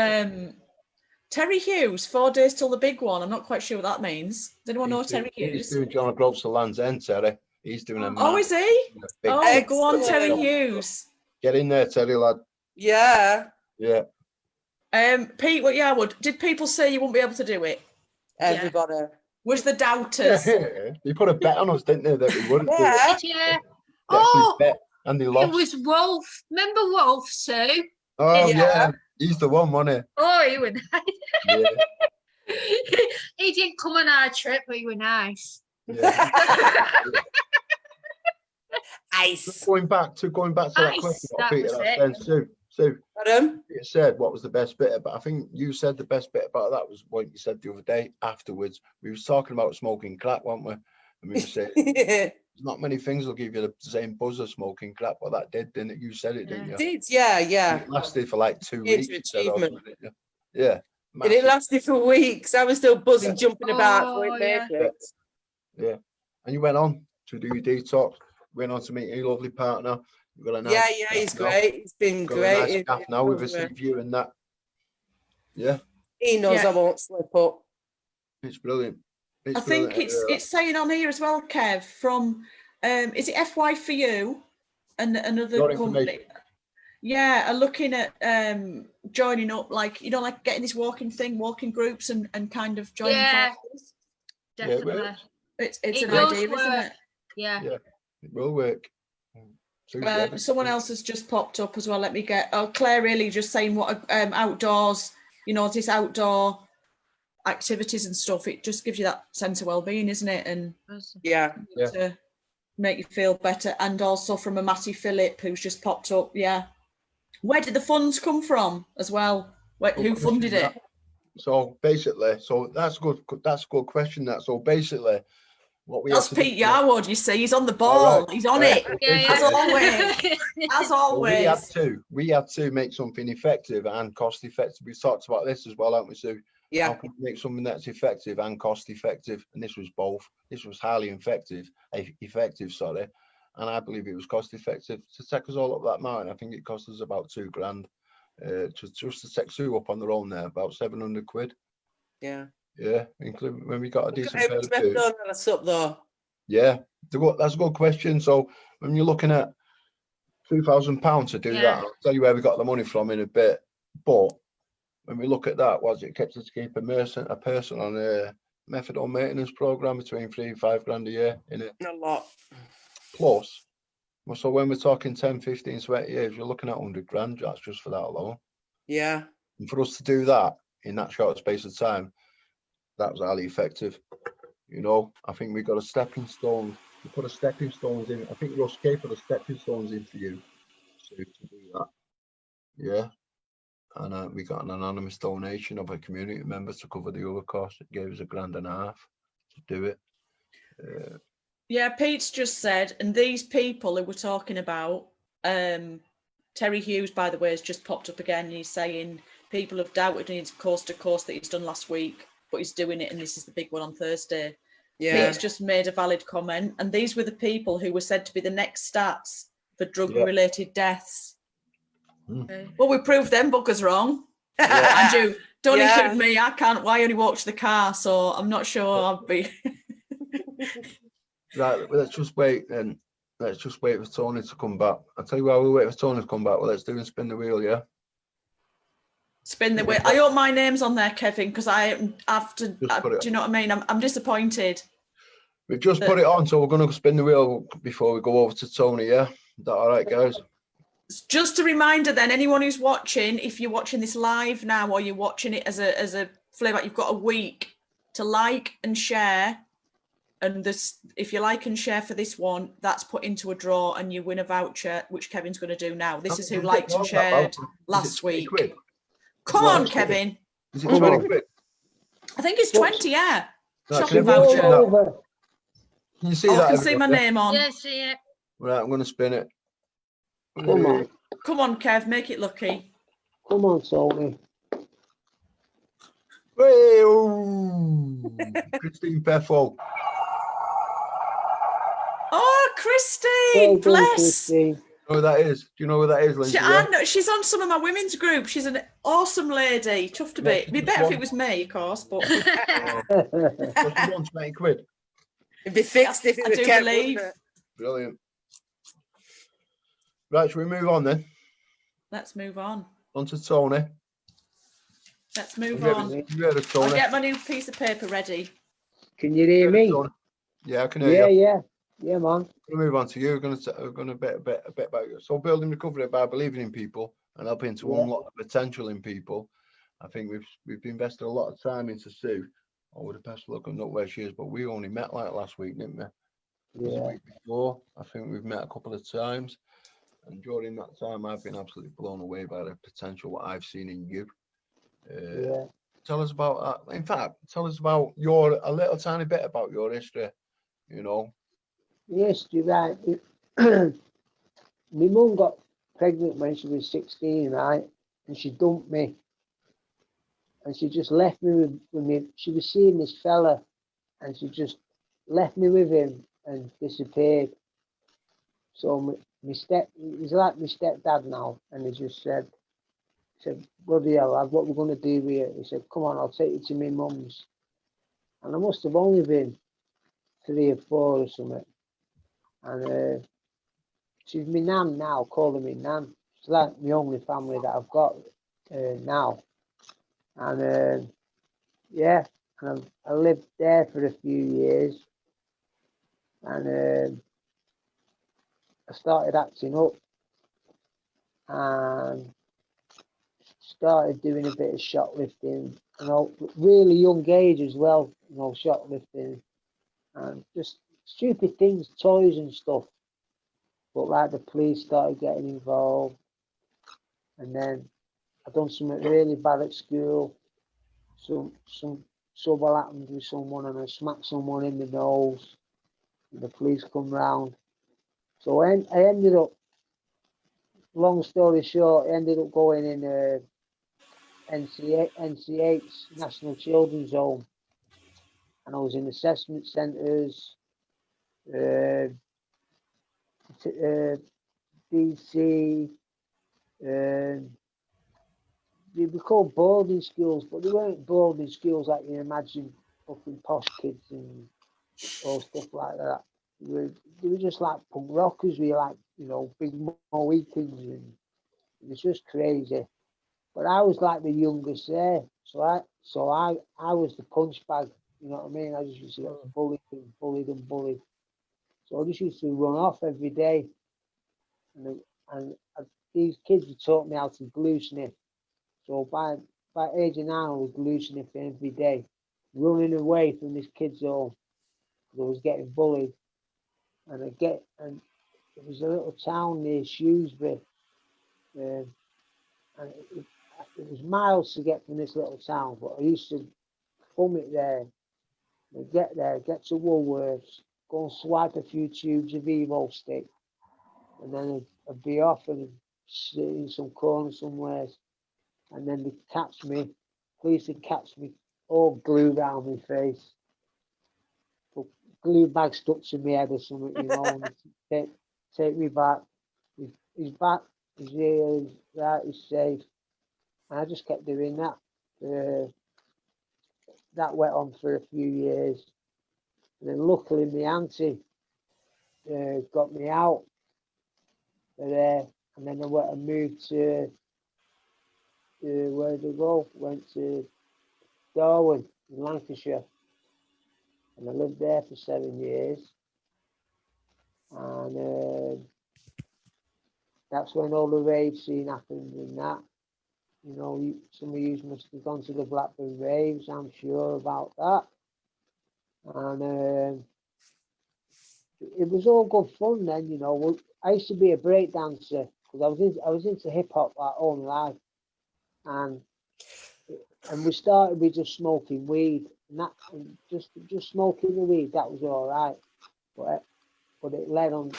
Terry Hughes, 4 days till the big one. I'm not quite sure what that means. Does anyone know Terry Hughes? He's doing John O'Groats to Land's End, Terry. He's doing a is he? Go on, Terry Hughes. Get in there, Terry, lad. Yeah. Yeah. Pete, what Yarwood, did people say you wouldn't be able to do it? Everybody. Was the doubters? They put a bet on us, didn't they, that we wouldn't do it? Yeah. Bet, and they lost. It was Wolf. Remember Wolf, Sue? Oh, yeah. He's the one, wasn't he? Oh, he was nice. Yeah. He didn't come on our trip, but he was nice. Yeah. Ice. Going back to that question, what Peter said, Sue, Peter said what was the best bit about. I think you said the best bit about that was what you said the other day afterwards. We was talking about smoking crack, weren't we? And we were saying there's not many things will give you the same buzz of smoking crack, but that didn't it? You said it, didn't you? It did, yeah. It lasted for like 2 weeks. Achievement. Yeah. And it lasted for weeks. I was still buzzing, jumping about. Yeah. And you went on to do your detox. Went on to meet your lovely partner. You've got a nice he's great. He's been great. Nice staff now with a view and that. Yeah. He knows I won't slip up. It's brilliant. I think it's saying on here as well, Kev, from is it FY for you and another company? Yeah, are looking at joining up, like getting this walking groups and kind of joining forces. Definitely. It's an idea, isn't it? Yeah. It will work. Someone else has just popped up as well. Let me get. Claire really just saying what outdoors. This outdoor activities and stuff. It just gives you that sense of well-being, isn't it? And to make you feel better. And also from a Matty Phillip who's just popped up. Yeah. Where did the funds come from as well? Who funded it? So basically, that's a good question. So basically, what we That's have to Pete do. Yarwood, you see. He's on the ball. All right. He's on Right. it. Yeah, As always. As Well, always. we had to make something effective and cost effective. We talked about this as well, haven't we, Sue? How Yeah. can we make something that's effective and cost effective? And this was both. This was highly effective, sorry. And I believe it was cost effective to take us all up that mountain. I think it cost us about £2,000 just to take Sue up on their own there, about 700 quid. Yeah. Yeah, including when we got a decent How pair much of left boots. on that's up though? Yeah, that's a good question. So when you're looking at £2,000 to do Yeah. that, I'll tell you where we got the money from in a bit. But when we look at that, it kept us to keep a person on a methadone maintenance program between £3,000 and £5,000 a year in it. A lot. Plus, so when we're talking 10, 15, 20 years, you're looking at 100 grand. That's just for that alone. Yeah. And for us to do that in that short space of time, that was highly effective. You know, I think we got a stepping stone. We put a stepping stones in. I think Russ K put a stepping stones in for you to do that. Yeah. And we got an anonymous donation of a community member to cover the other cost. It gave us £1.5 grand to do it. Yeah, Pete's just said, and these people who we're talking about, Terry Hughes, by the way, has just popped up again. And he's saying people have doubted his course to course that he's done last week, but he's doing it, and this is the big one on Thursday. Yeah. Pete's just made a valid comment, and these were the people who were said to be the next stats for drug-related deaths. Well, we proved them buggers wrong. Andrew, don't include me. I can't. I only walked to the car, so I'm not sure I'll be. Right, let's just wait then. Let's just wait for Tony to come back. I'll tell you why we'll wait for Tony to come back. Well, let's do and spin the wheel, yeah? Spin the wheel. I hope my name's on there, Kevin, because I have to. Just put it do you know what I mean? I'm disappointed. We've just put it on, so we're going to spin the wheel before we go over to Tony, yeah? Is that all right, guys? Just a reminder then, anyone who's watching, if you're watching this live now or you're watching it as a playback, you've got a week to like and share. And this, if you like and share for this one, that's put into a draw and you win a voucher, which Kevin's going to do now. This is who liked and shared last week. Come on, Kevin. Is it 20 quid? I think it's 20, yeah. No, Shopping can everyone voucher. Can you see Oh, that? I can see everybody? my name on. Yeah, see it. Right, I'm going to spin it. Come on. Come on, Kev, make it lucky. Come on, Tony. Hey, oh, Christine Peffel. Oh, Christine, Well done, bless. Christine. You know who that is? Do you know who that is, Lindsay? I know, she's on some of my women's group. She's an awesome lady. Tough to Yeah, be. It'd be better if it was me, of course, but She won 20 quid. It'd be fixed if it I was do kept, believe. wouldn't it? Brilliant. Right, shall we move on then? Let's move on. On to Tony. Let's move Have on. you heard of Tony? I'll get my new piece of paper ready. Can you hear me? Yeah, I can hear Yeah, you. yeah, man. We'll move on to you. We're going to a bit about you. So building recovery by believing in people and helping to unlock the potential in people. I think we've invested a lot of time into Sue. I would have passed looking up where she is, but we only met like last week, didn't we? The Yeah. week before, I think we've met a couple of times, and during that time, I've been absolutely blown away by the potential what I've seen in you. Yeah. Tell us about that. In fact, tell us about a little tiny bit about your history. You know. Yes, you're right. My mum got pregnant when she was 16, right? And she dumped me. And she just left me with me. She was seeing this fella and she just left me with him and disappeared. So it was like my stepdad now. And he just said, bloody hell, lad, what we're going to do with you? He said, come on, I'll take you to my mum's. And I must have only been 3 or 4 or something. And she's my nan now, calling me nan. It's like my only family that I've got now. And yeah, and I lived there for a few years. And I started acting up and started doing a bit of shoplifting, really young age as well, shoplifting and just stupid things, toys and stuff. But like the police started getting involved, and then I done something really bad at school. Some trouble happened with someone, and I smacked someone in the nose. The police come round. So I ended up, long story short, I ended up going in NCH's National Children's Home. And I was in assessment centres, DC, they'd be called boarding schools, but they weren't boarding schools like you imagine, fucking posh kids and all stuff like that. They were just like punk rockers, we like, you know, big Mohicans, and it was just crazy. But I was like the youngest there, so I was the punch bag, you know what I mean? I just used to get bullied and bullied and bullied. So I just used to run off every day, and these kids had taught me how to glue sniff. So by age of 9, I was glue sniffing every day, running away from this kid's home. I was getting bullied, and it was a little town near Shrewsbury, and it was miles to get from this little town, but I used to bum it there. I'd get there, get to Woolworths, go and swipe a few tubes of Evo stick, and then I'd be off and sit in some corner somewhere, and then they'd catch me. Police would catch me, all glue around my face, but glue bag stuck to my head or something, you know, and take me back. He's back, he's here, he's right, he's safe. And I just kept doing that. That went on for a few years. And then luckily my auntie got me out of there. And then I went and moved to, where did I go? Went to Darwin in Lancashire. And I lived there for 7 years. And that's when all the rave scene happened and that. You know, some of you must have gone to the Blackburn raves, I'm sure about that. And it was all good fun then, you know. I used to be a break dancer because I was into hip hop like all my life, and we started with just smoking weed, and just smoking the weed, that was all right, but it led on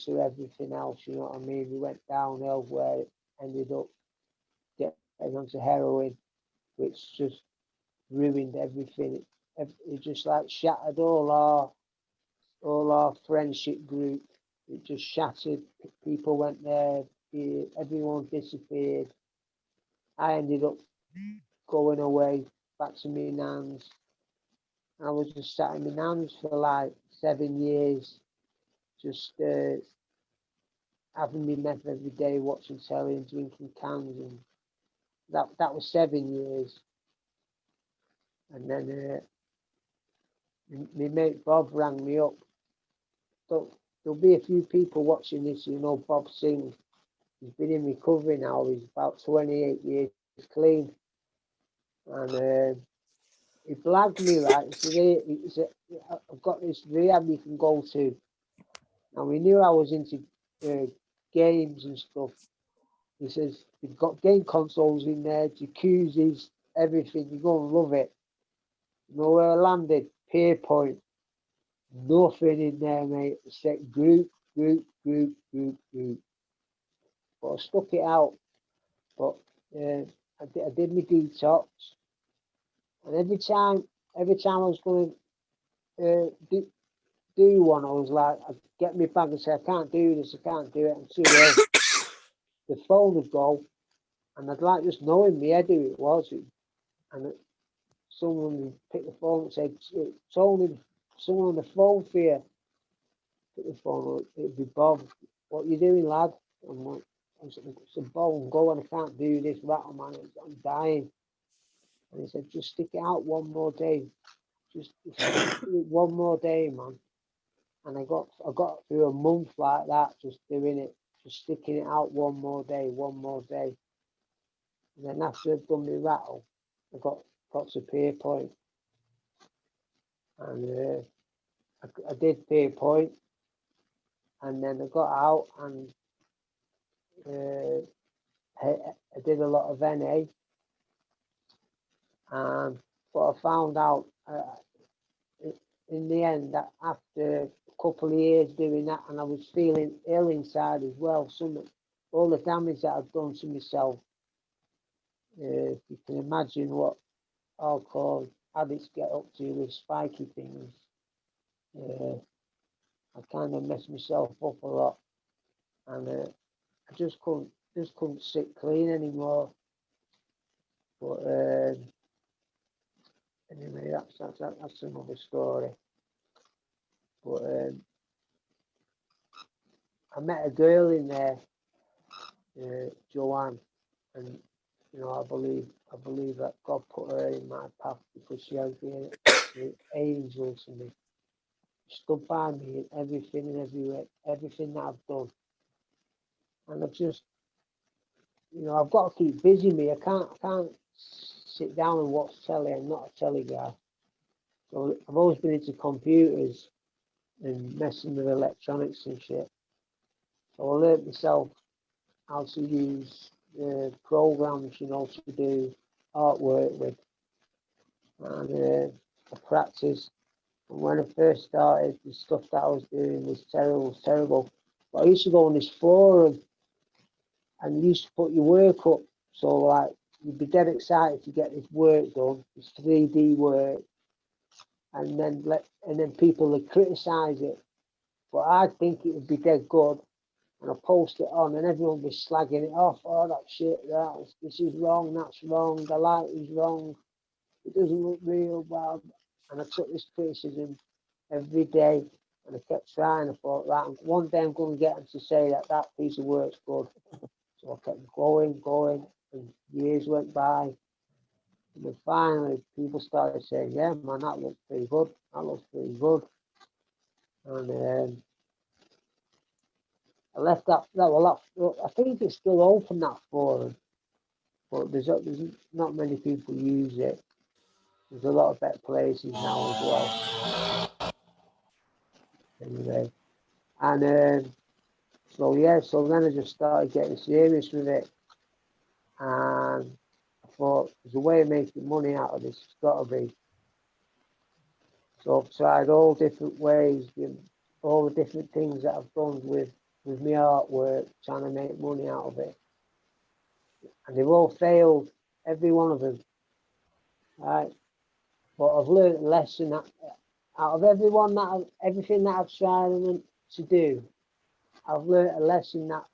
to everything else, you know what I mean. We went downhill where it ended up getting onto heroin, which just ruined everything. It just like shattered all our friendship group. It just shattered. People went there, everyone disappeared. I ended up going away back to my nan's. I was just sat in my nan's for like 7 years, just having me meth every day, watching telly and drinking cans, and that was 7 years. And then my mate Bob rang me up. So there'll be a few people watching this, you know Bob Singh. He's been in recovery now. He's about 28 years clean. And he blagged me, right? He said, I've got this rehab you can go to. Now, we knew I was into games and stuff. He says, you've got game consoles in there, jacuzzis, everything. You're going to love it. You know where I landed? Pier Point. Nothing in there, mate. Except group. But I stuck it out. But I did my detox. And every time I was going to do one, I was like, I'd get me back and say, I can't do this, I can't do it, I'm too ill. The phone would go, and I'd like just know in my head who it was. And someone would pick the phone and say, it's only someone on the phone for you. Pick the phone up, it'd be Bob. What you doing, lad? I'm like, it's a Bob, go on, I can't do this, rattle, man, I'm dying. And he said, just stick it out one more day. Just do it one more day, man. And I got through a month like that, just doing it, just sticking it out one more day. And then after I'd done my rattle, I got to Pier Point. And I did Pier Point. And then I got out and I did a lot of NA. But I found out in the end that after a couple of years doing that, and I was feeling ill inside as well. All the damage that I'd done to myself. You can imagine what alcohol addicts get up to with spiky things. I kind of messed myself up a lot, and I just couldn't sit clean anymore. But anyway, that's another story. But I met a girl in there, Joanne, and you know, I believe that God put her in my path because she has been an angel to me. She stood by me in everything and everywhere, everything that I've done. And I've just, you know, I've got to keep busy me. I can't sit down and watch telly. I'm not a telly guy. So I've always been into computers and messing with electronics and shit. So I learned myself how to use programs, you know, to do artwork with. And I practiced. And when I first started, the stuff that I was doing was terrible. But I used to go on this forum and you used to put your work up. So like you'd be dead excited to get this work done, this 3D work, and then people would criticise it. But I think it would be dead good, and I post it on, and everyone would be slagging it off. Oh, that shit, this is wrong, that's wrong, the light is wrong, it doesn't look real, blah. And I took this criticism every day, and I kept trying. I thought, right, one day I'm going to get them to say that piece of work's good. So I kept going, and years went by. And then finally, people started saying, yeah, man, that looks pretty good. And I left that. I think it's still open, that forum, but there's not many people use it. There's a lot of better places now as well. Anyway, and so then I just started getting serious with it, and I thought there's a way of making money out of this. It's got to be. So I've tried all different ways, all the different things that I've done with my artwork, trying to make money out of it, and they've all failed, every one of them. Right, but I've learned a lesson that out of everything that I've tried to do, I've learned a lesson that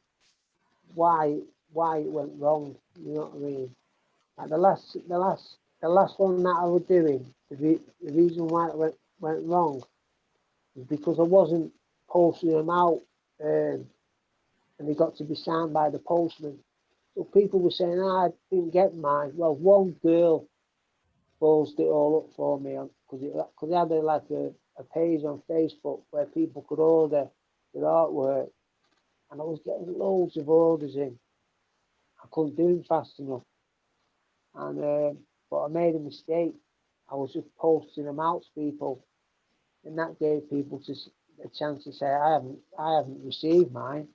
why it went wrong. You know what I mean? Like the last one that I was doing, the reason why it went wrong is because I wasn't posting them out, and they got to be signed by the postman. So people were saying, I didn't get mine. Well, one girl posted it all up for me because I had a page on Facebook where people could order their artwork, and I was getting loads of orders in. I couldn't do them fast enough, and but I made a mistake. I was just posting them out to people, and that gave people a chance to say, I haven't received mine.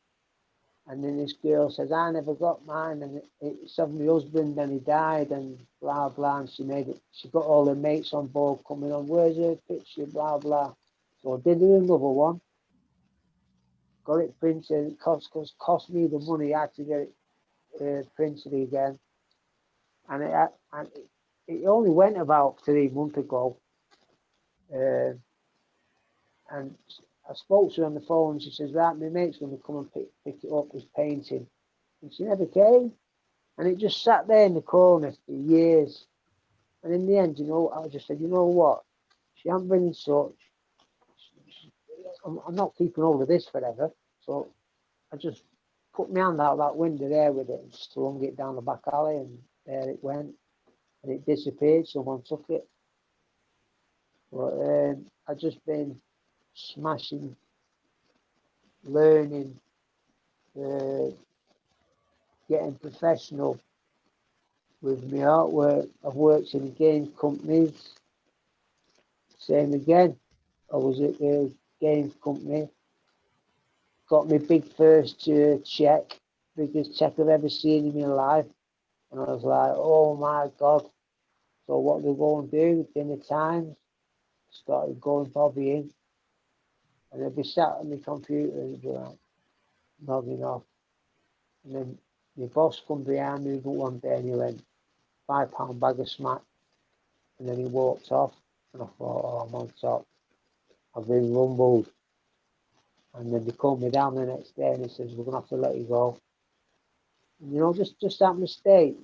And then this girl says, I never got mine, and it's of my husband, and he died, and blah blah. And she got all her mates on board coming on, where's her picture, blah blah. So I did her another one, got it printed. It cost me the money. I had to get it printed again, and it only went about 3 months ago. And I spoke to her on the phone, and she says, right, my mate's going to come and pick it up, his painting. And she never came. And it just sat there in the corner for years. And in the end, you know, I just said, you know what? She hasn't been in touch. I'm not keeping hold of this forever. So I just put my hand out that window there with it and slung it down the back alley, and there it went. And it disappeared. Someone took it. But I've just been smashing, learning, getting professional with my artwork. I've worked in games companies. Same again. I was at the games company. Got my big first check, biggest check I've ever seen in my life. And I was like, oh my God. So what do we go and do? Dinner times. Started going hobbying. and I'd be sat on my computer and be like logging off. And then my boss come behind me one day and he went, £5 bag of smack. And then he walked off, and I thought, oh, I'm on top. I've been rumbled. And then they called me down the next day and he says, we're going to have to let you go. And, you know, just that mistake,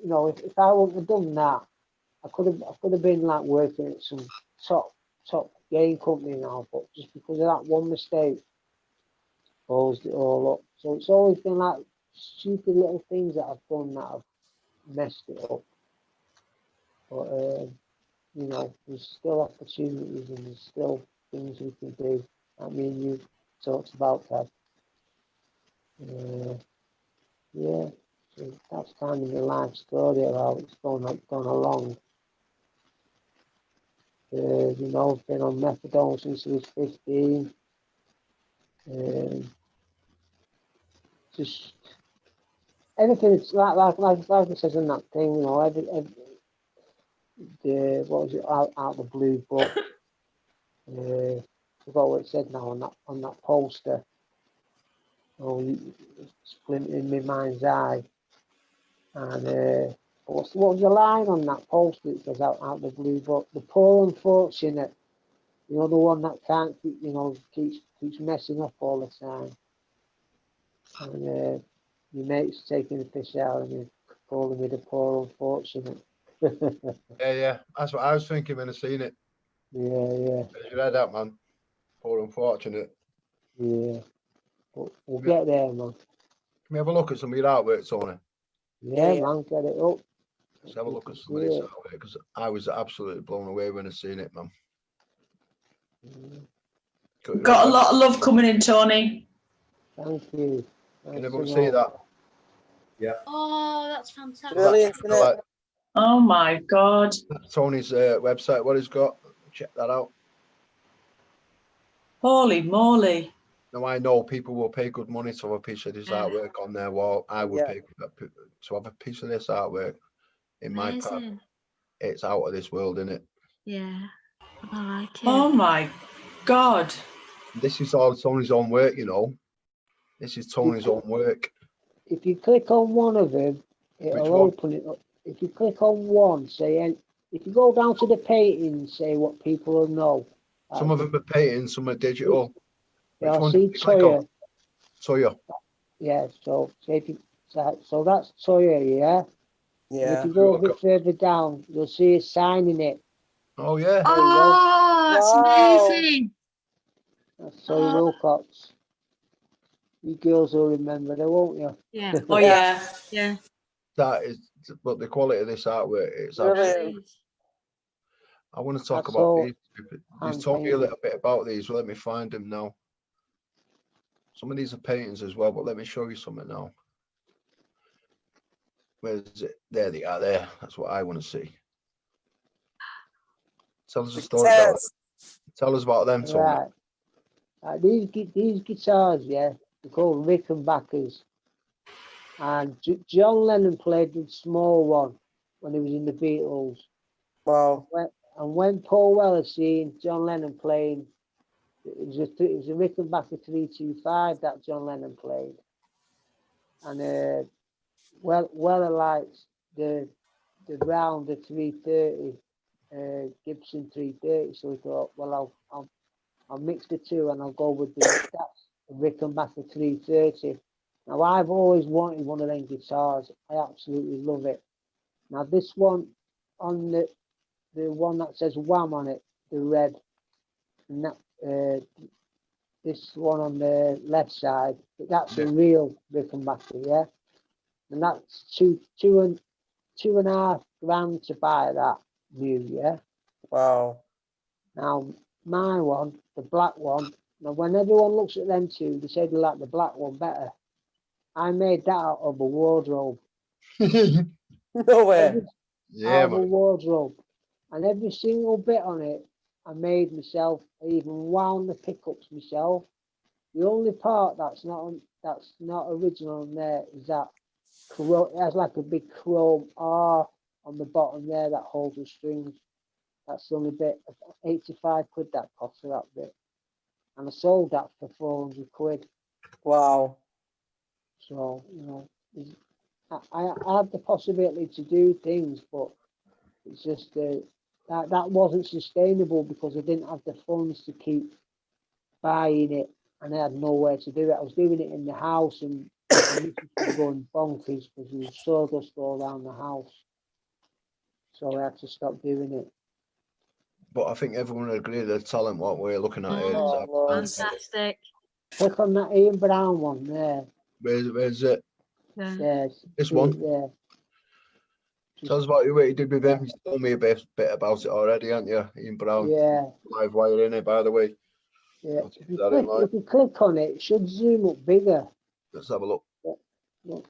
you know, if I wouldn't have done that, I could have been like working at some top game company now, but just because of that one mistake, closed it all up. So it's always been like stupid little things that I've done that have messed it up. But you know, there's still opportunities and there's still things we can do. I mean, you talked about that. Yeah, so that's kind of the life story of how it's gone along. You know, I've been on methadone since I was 15. Just everything. It's like it says in that thing. You know, what was it? Out the blue book. I forgot what it said now on that poster. Oh, splinting in my mind's eye. And what was the line on that poster that says out the blue book? The poor unfortunate, you know, the one that can't keep, you know, keeps messing up all the time. And your mate's taking the piss out and you're calling me the poor unfortunate. Yeah. That's what I was thinking when I seen it. Yeah. You read that, man. Poor unfortunate. Yeah. But we'll get there, man. Can we have a look at some of your artwork, Tony? Yeah, man, get it up. Let's have a look at some of this artwork, because I was absolutely blown away when I seen it, man. Got a lot of love coming in, Tony. Thank you. Can everyone see that? Yeah. Oh, that's fantastic. Brilliant, isn't it? Oh my God. That's Tony's website, what he's got. Check that out. Holy moly. Now, I know people will pay good money to have a piece of this artwork on their wall. I would pay to have a piece of this artwork in my pad. It's out of this world, isn't it? Yeah, I like it. Oh my God. This is all Tony's own work, you know. This is Tony's own work. If you click on one of them, it'll open it up. If you click on one, say, if you go down to the paintings, say what people will know. Some of them are paintings, some are digital. Yeah, I see Toya. Toya. Yeah, so if you, so that's Toya, yeah. Yeah. And if you go a bit further down, you'll see a sign in it. Oh yeah. Oh, that's amazing. That's Toya Wilcox. You girls will remember her, won't you? Yeah. Oh yeah. Yeah. That is, but the quality of this artwork, it's absolutely. I want to talk about these. Just told me a little bit about these. Let me find them now. Some of these are paintings as well, but let me show you something now. Where is it? There they are. There. That's what I want to see. Tell us a story about it. Tell us about them, Tony. Right. These guitars, yeah, they're called Rickenbackers. And John Lennon played the small one when he was in the Beatles. Wow. And when Paul Weller seen John Lennon playing, it was a Rickenbacker 325 that John Lennon played. And Weller likes the round, the 330, Gibson 330. So he thought, well, I'll mix the two and I'll go with the Rickenbacker 330. Now, I've always wanted one of them guitars. I absolutely love it. Now, this one, on the one that says Wham on it, the red, and that, this one on the left side, that's a real Rickenbacker, yeah? And that's two and a half grand to buy that new, yeah? Wow. Now, my one, the black one, now when everyone looks at them two, they say they like the black one better. I made that out of a wardrobe. No way. Yeah, out of a wardrobe. And every single bit on it, I made myself. I even wound the pickups myself. The only part that's not original in there is that it has like a big chrome R on the bottom there that holds the strings. That's the only bit. 85 quid that cost for that bit. and I sold that for 400 quid. Wow. So, you know, I have the possibility to do things, but it's just that wasn't sustainable because I didn't have the funds to keep buying it, and I had nowhere to do it. I was doing it in the house, and the missus was going bonkers because there was sawdust all around the house. So I had to stop doing it. But I think everyone would agree the talent what we're looking at here. Oh, Lord. Fantastic. Click on that Ian Brown one there. Where's it? Yeah. There's This one. there. Tell us about what you did with him. You told me a bit about it already, haven't you? Ian Brown. Yeah, Live wire in it, by the way. yeah. I'll keep that in mind. If you click on it, it should zoom up bigger. Let's have a look. Look,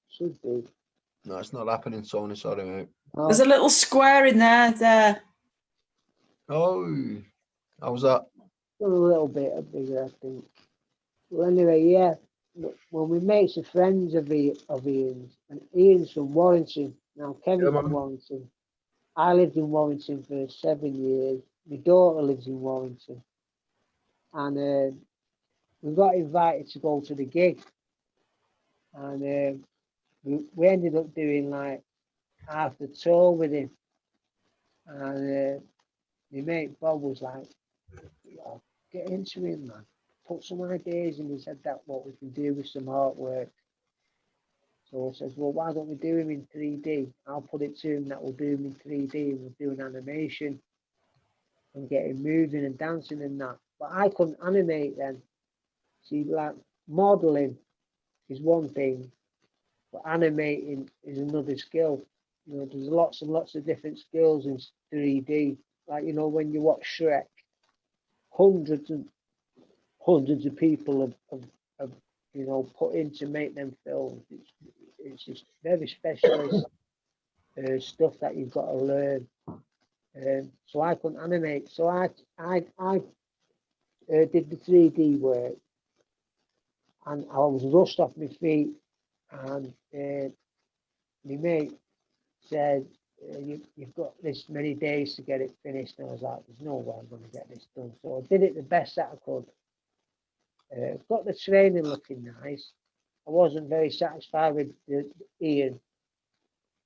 should be. No, it's not happening, Tony. Sorry, mate. Oh, There's a little square in there. Oh, how's that? a little bit bigger, I think. Well, anyway, yeah. When we make some friends of Ian's, and Ian's from Warrington. Now, Kevin's Yeah, from man. Warrington. I lived in Warrington for 7 years. My daughter lives in Warrington. And we got invited to go to the gig. And we ended up doing like half the tour with him. And my mate Bob was like, "Oh, get into him, man. Put some ideas in his head that what we can do with some artwork." So I says, "Well, why don't we do him in 3D? I'll put it to him that we'll do him in 3D and we'll do an animation and get him moving and dancing and that." But I couldn't animate then. See, like modeling is one thing, but animating is another skill. You know, there's lots and lots of different skills in 3D. Like, you know, when you watch Shrek, hundreds of people have you know, put in to make them films. It's just very specialist stuff that you've got to learn. So I couldn't animate. So I did the 3D work, and I was rushed off my feet. And my mate said, "You've got this many days to get it finished." And I was like, "There's no way I'm going to get this done." So I did it the best that I could. Got the training looking nice. I wasn't very satisfied with Ian,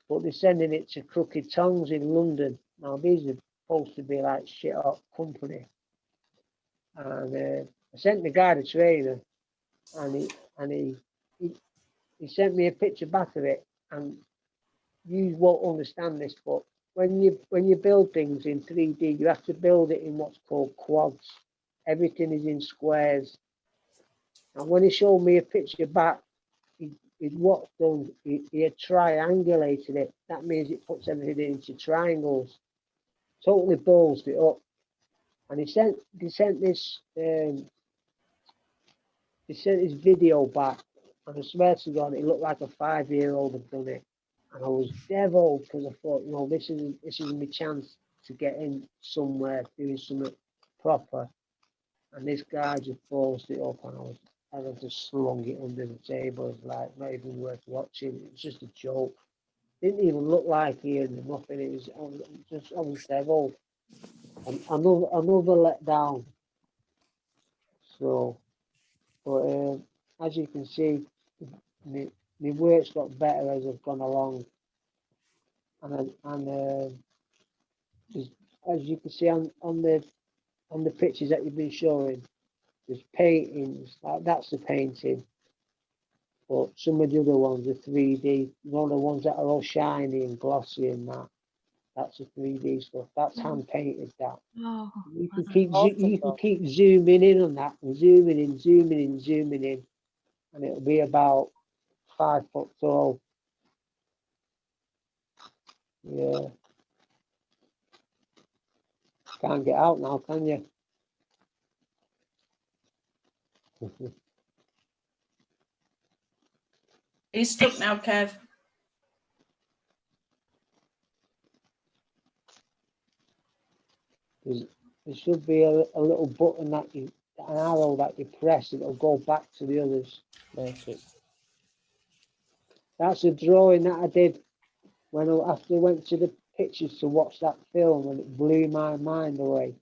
but they're sending it to Crooked Tongues in London. Now these are supposed to be like shit hot company, and I sent the guy the trainer, and he sent me a picture back of it. And you won't understand this, but when you build things in 3D, you have to build it in what's called quads. Everything is in squares. And when he showed me a picture back, what's done, he had triangulated it. That means it puts everything into triangles. Totally balls it up. And he sent this video back, and I swear to God, it looked like a 5-year-old had done it. And I was deviled because I thought, you know, this is my chance to get in somewhere doing something proper. And this guy just balls it up, and I just slung it under the table. It's like not even worth watching. It was just a joke. Didn't even look like Ian or nothing. It was I was deviled. And another letdown. So, but as you can see, my work's got better as I've gone along. And as you can see on the pictures that you've been showing, there's paintings. That's the painting. But some of the other ones are 3D. You know, the ones that are all shiny and glossy and that. That's the 3D stuff. That's hand painted. That Oh, you can Awesome. keep zooming in on that, and zooming in, and it'll be about 5 foot tall. Yeah. Can't get out now, can you? He's stuck now, Kev. There should be a little button an arrow that you press. It'll go back to the others. Matrix. That's a drawing that I did after I went to the pictures to watch that film, and it blew my mind away.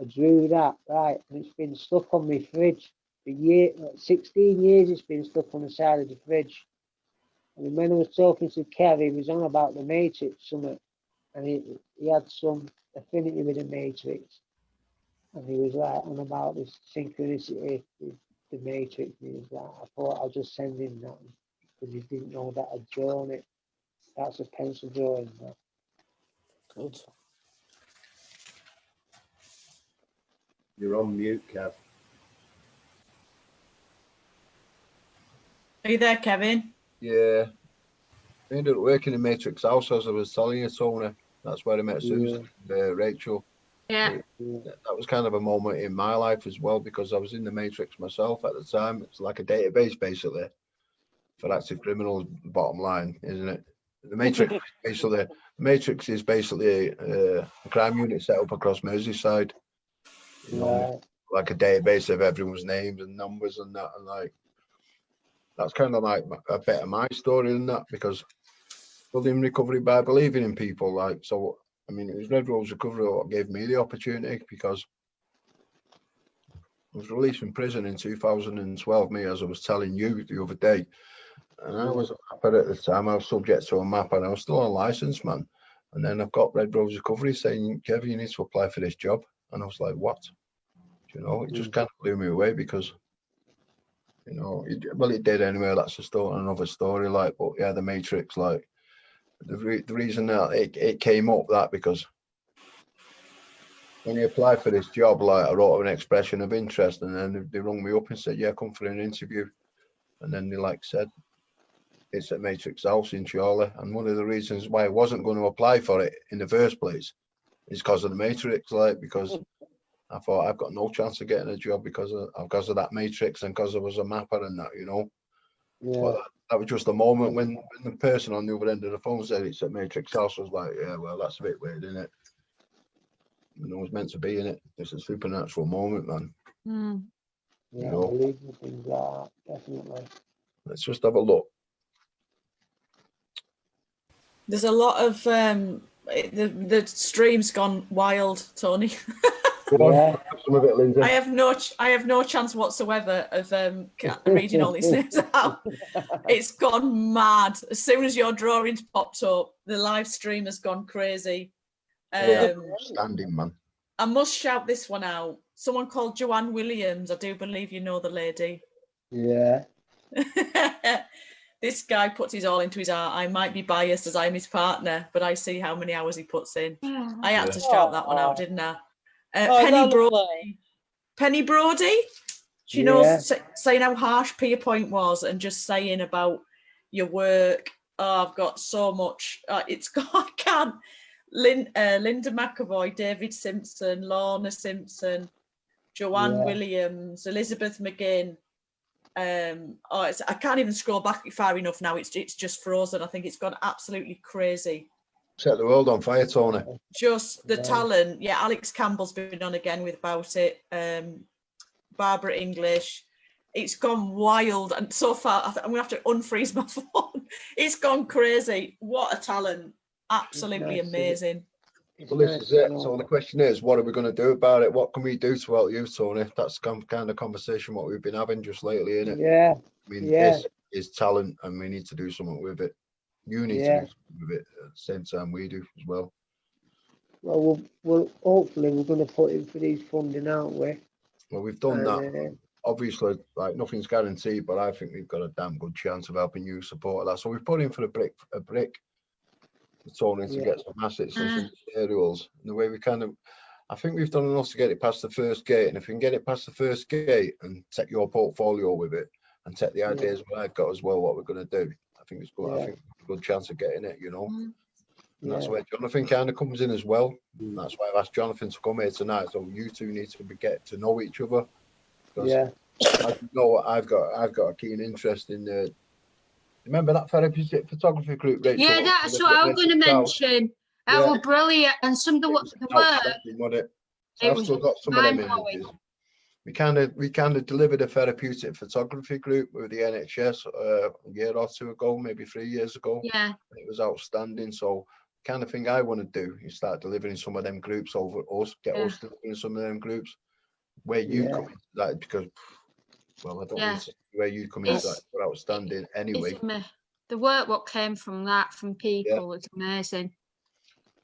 I drew that, right, and it's been stuck on my fridge for 16 years. It's been stuck on the side of the fridge. And when I was talking to Kev, he was on about the Matrix summit, and he had some affinity with the Matrix, and he was like on about this synchronicity with the Matrix. And he was like, I thought I'll just send him that because he didn't know that I'd drawn it. That's a pencil drawing. That. Good. You're on mute, Kev. Are you there, Kevin? Yeah. I ended up working in Matrix House, as I was telling you, Tony. That's where I met Susan and Rachel. Yeah. That was kind of a moment in my life as well, because I was in the Matrix myself at the time. It's like a database, basically, for active criminals, bottom line, isn't it? The Matrix, basically, the Matrix is basically a crime unit set up across Merseyside. You know, like a database of everyone's names and numbers and that, and like, that's kind of like a bit of my story in that, because building recovery by believing in people, like, so I mean, it was Red Rose Recovery that gave me the opportunity, because I was released from prison in 2012, me, as I was telling you the other day, and I was a mapper at the time. I was subject to a map, and I was still on license, man. And then I've got Red Rose Recovery saying, Kevin, you need to apply for this job. And I was like, what? You know, it just kind of blew me away, because, you know, it did anyway. That's a story, another story. Like, but yeah, the Matrix, like, the reason that it came up, that because when you apply for this job, like, I wrote an expression of interest, and then they rung me up and said, yeah, come for an interview. And then they like said, it's at Matrix House in Chorley. And one of the reasons why I wasn't going to apply for it in the first place is because of the Matrix, like, because I thought I've got no chance of getting a job because of that Matrix, and because I was a mapper and that, you know. Yeah. But that was just a moment when the person on the other end of the phone said it's at Matrix House. I was like, yeah, well, that's a bit weird, isn't it? You know, it's meant to be in it. It's a supernatural moment, man. Mm. Yeah, You know? I believe in things like that, definitely. Let's just have a look. There's a lot of the stream's gone wild, Tony. Yeah. Some of it, Lindsay. I have no chance whatsoever of reading all these names out. It's gone mad. As soon as your drawings popped up, the live stream has gone crazy. Standing, man. I must shout this one out. Someone called Joanne Williams. I do believe you know the lady. Yeah. This guy puts his all into his art. I might be biased as I'm his partner, but I see how many hours he puts in. I had to shout that one out, didn't I? Penny Brody. She knows, saying how harsh Pierpoint was, and just saying about your work. Oh, I've got so much. It's got, I can't. Linda McAvoy, David Simpson, Lorna Simpson, Joanne Williams, Elizabeth McGinn. I can't even scroll back far enough now. It's just frozen. I think it's gone absolutely crazy. Set the world on fire, Tony. Just the talent. Yeah, Alex Campbell's been on again with about it. Barbara English. It's gone wild, and so far I'm gonna have to unfreeze my phone. It's gone crazy. What a talent! Absolutely amazing. Well, this is it. So the question is, what are we going to do about it? What can we do to help you, Tony? That's kind of conversation what we've been having just lately, isn't it? Yeah. I mean, this is talent, and we need to do something with it. You need to do something with it at the same time we do as well. Well, we'll hopefully we're going to put in for these funding, aren't we? Well, we've done that. Obviously, like, nothing's guaranteed, but I think we've got a damn good chance of helping you support that. So we've put in for a brick. Tony, to get some assets and some materials. And the way we I think we've done enough to get it past the first gate. And if we can get it past the first gate and take your portfolio with it and take the ideas what I've got as well, what we're going to do, I think it's good. I think it's a good chance of getting it, you know. And that's where Jonathan kind of comes in as well. And that's why I've asked Jonathan to come here tonight. So you two need to get to know each other. Because as you know, I've got a keen interest in the. Remember that therapeutic photography group, Rachel? Yeah, that's what I was going to mention. That was brilliant, and some of the work. So I've still got some of them images. We kind of delivered a therapeutic photography group with the NHS a year or two ago, maybe 3 years ago. Yeah, it was outstanding. So kind of thing I want to do is start delivering some of them groups over us, get us delivering some of them groups where you come into that, because, well, I don't need to see where you come into that, but outstanding anyway. The work what came from that, from people, is amazing.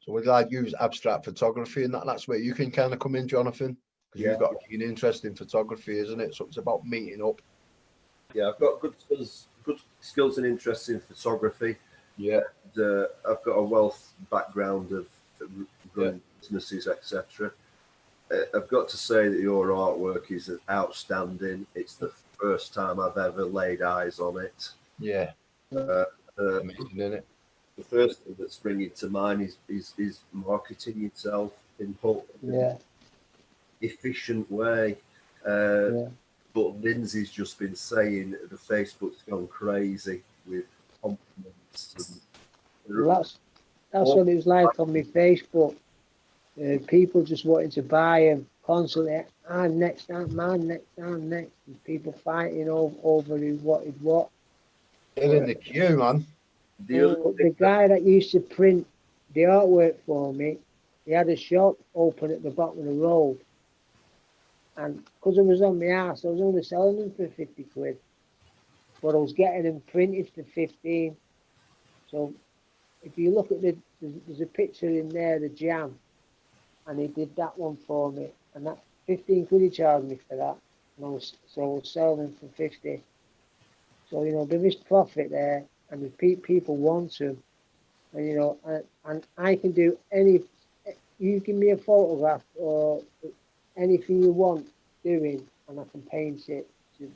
So we'd like use abstract photography, and that's where you can kind of come in, Jonathan, because you've got a keen interest in photography, isn't it? So it's about meeting up. Yeah, I've got good skills and interests in photography. Yeah, and, I've got a wealth background of running businesses, etc. I've got to say that your artwork is outstanding. It's the first time I've ever laid eyes on it. Yeah, amazing, isn't it? The first thing that's springing to mind is marketing yourself in a efficient way. But Lindsay's just been saying that the Facebook's gone crazy with compliments. Well, that's what it was like on my Facebook. People just wanting to buy them constantly. I'm next, I'm next, I'm next. And people fighting over who wanted what. Get in the queue, man. The guy that used to print the artwork for me, he had a shop open at the bottom of the road. And because I was on my ass, I was only selling them for 50 quid. But I was getting them printed for 15. So if you look at there's a picture in there, the jam. And he did that one for me. And that 15 quid he charged me for that. And I was selling them for 50. So, you know, there is profit there. And the people want them. And, you know, and I can do you give me a photograph or anything you want doing, and I can paint it.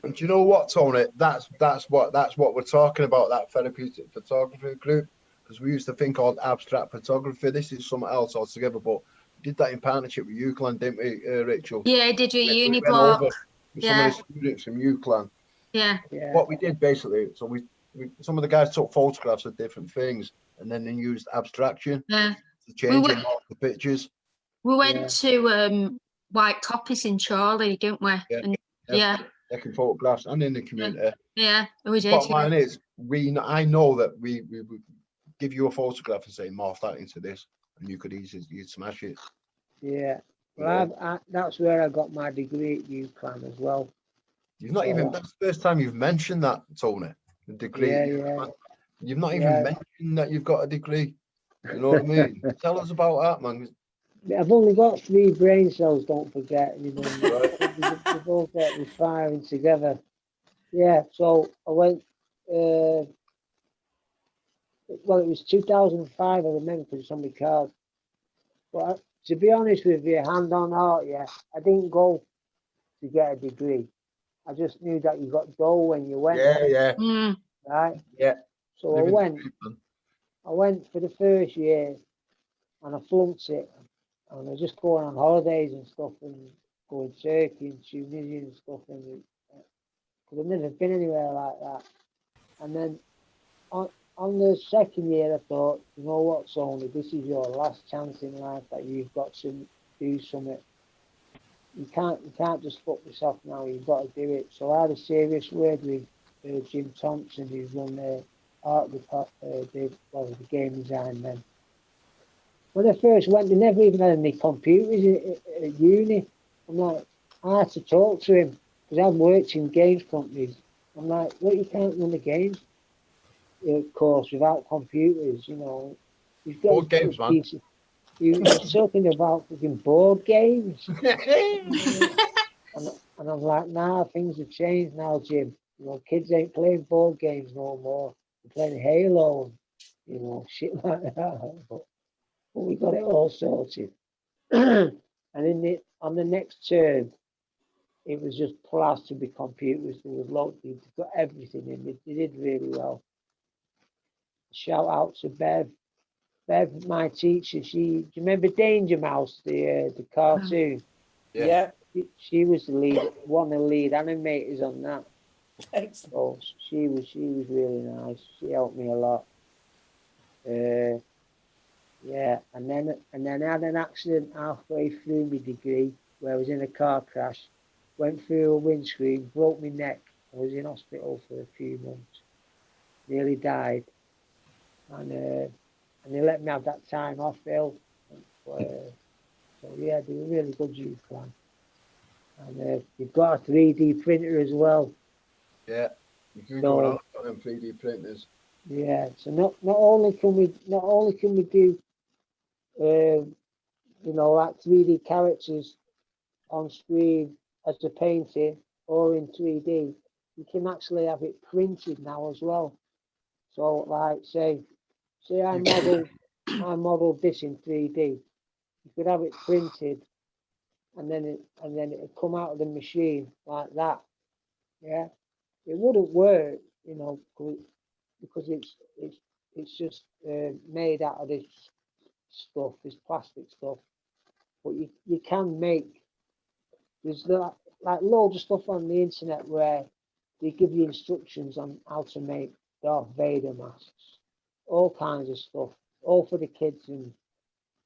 And do you know what, Tony? That's what we're talking about, that therapeutic photography group, because we used to think called abstract photography. This is something else altogether, but we did that in partnership with UCLan, didn't we, Rachel? Yeah, I did with We went Uniblock. over with some of the students from UCLan. Yeah. What we did basically, so we some of the guys took photographs of different things, and then they used abstraction to change them off the pictures. We went to White Copies in Chorley, didn't we? Taking photographs and in the community. Yeah, we did. Bottom line is, I know that we would give you a photograph and say morph that into this, and you could easily smash it. Yeah, well, that's where I got my degree at UCLan as well. You've not even, that's the first time you've mentioned that, Tony, the degree. You've not even mentioned that you've got a degree. You know what I mean? Tell us about that, man. I've only got 3 brain cells, don't forget. You know, they've all got me firing together. Yeah, so I went, well, it was 2005, I remember, because it's on my card. But to be honest with you, hand on heart, I didn't go to get a degree. I just knew that you got dough when you went. Right? Yeah. So I went for the first year and I flunked it. And I was just going on holidays and stuff and going to Turkey and Tunisia and stuff. Because I've never been anywhere like that. And then on the second year, I thought, you know what, Sony, this is your last chance in life that you've got to do something. You can't just fuck yourself now. You've got to do it. So I had a serious word with Jim Thompson, who's run the art department, the game design then. When I first went, they never even had any computers at uni. I'm like, I had to talk to him because I've worked in games companies. I'm like, look, you can't run a games course without computers, you know. You've got board games, man. You're talking about fucking board games. and I'm like, nah, things have changed now, Jim. You know, kids ain't playing board games no more. They're playing Halo and, you know, shit like that. But we got it all sorted. And on the next term, it was just plastered with computers. There was loads, they've got everything in it. They did really well. Shout out to Bev. Bev, my teacher, do you remember Danger Mouse, the cartoon? Yeah. She was the lead, one of the lead animators on that. Excellent. So she was really nice. She helped me a lot. Yeah, and then I had an accident halfway through my degree where I was in a car crash, went through a windscreen, broke my neck. I was in hospital for a few months, nearly died. And and they let me have that time off, Bill. So yeah, they were really good youth plan. And you've got a 3D printer as well. Yeah, you can So- go out on them 3D printers. Yeah, so not only can we do you know, like 3D characters on screen as a painting or in 3D, you can actually have it printed now as well. So like say I modeled this in 3D, you could have it printed and then it'd come out of the machine like that. Yeah, it wouldn't work, you know, because it's just made out of this stuff, this plastic stuff. But you can make, there's like loads of stuff on the internet where they give you instructions on how to make Darth Vader masks, all kinds of stuff, all for the kids, and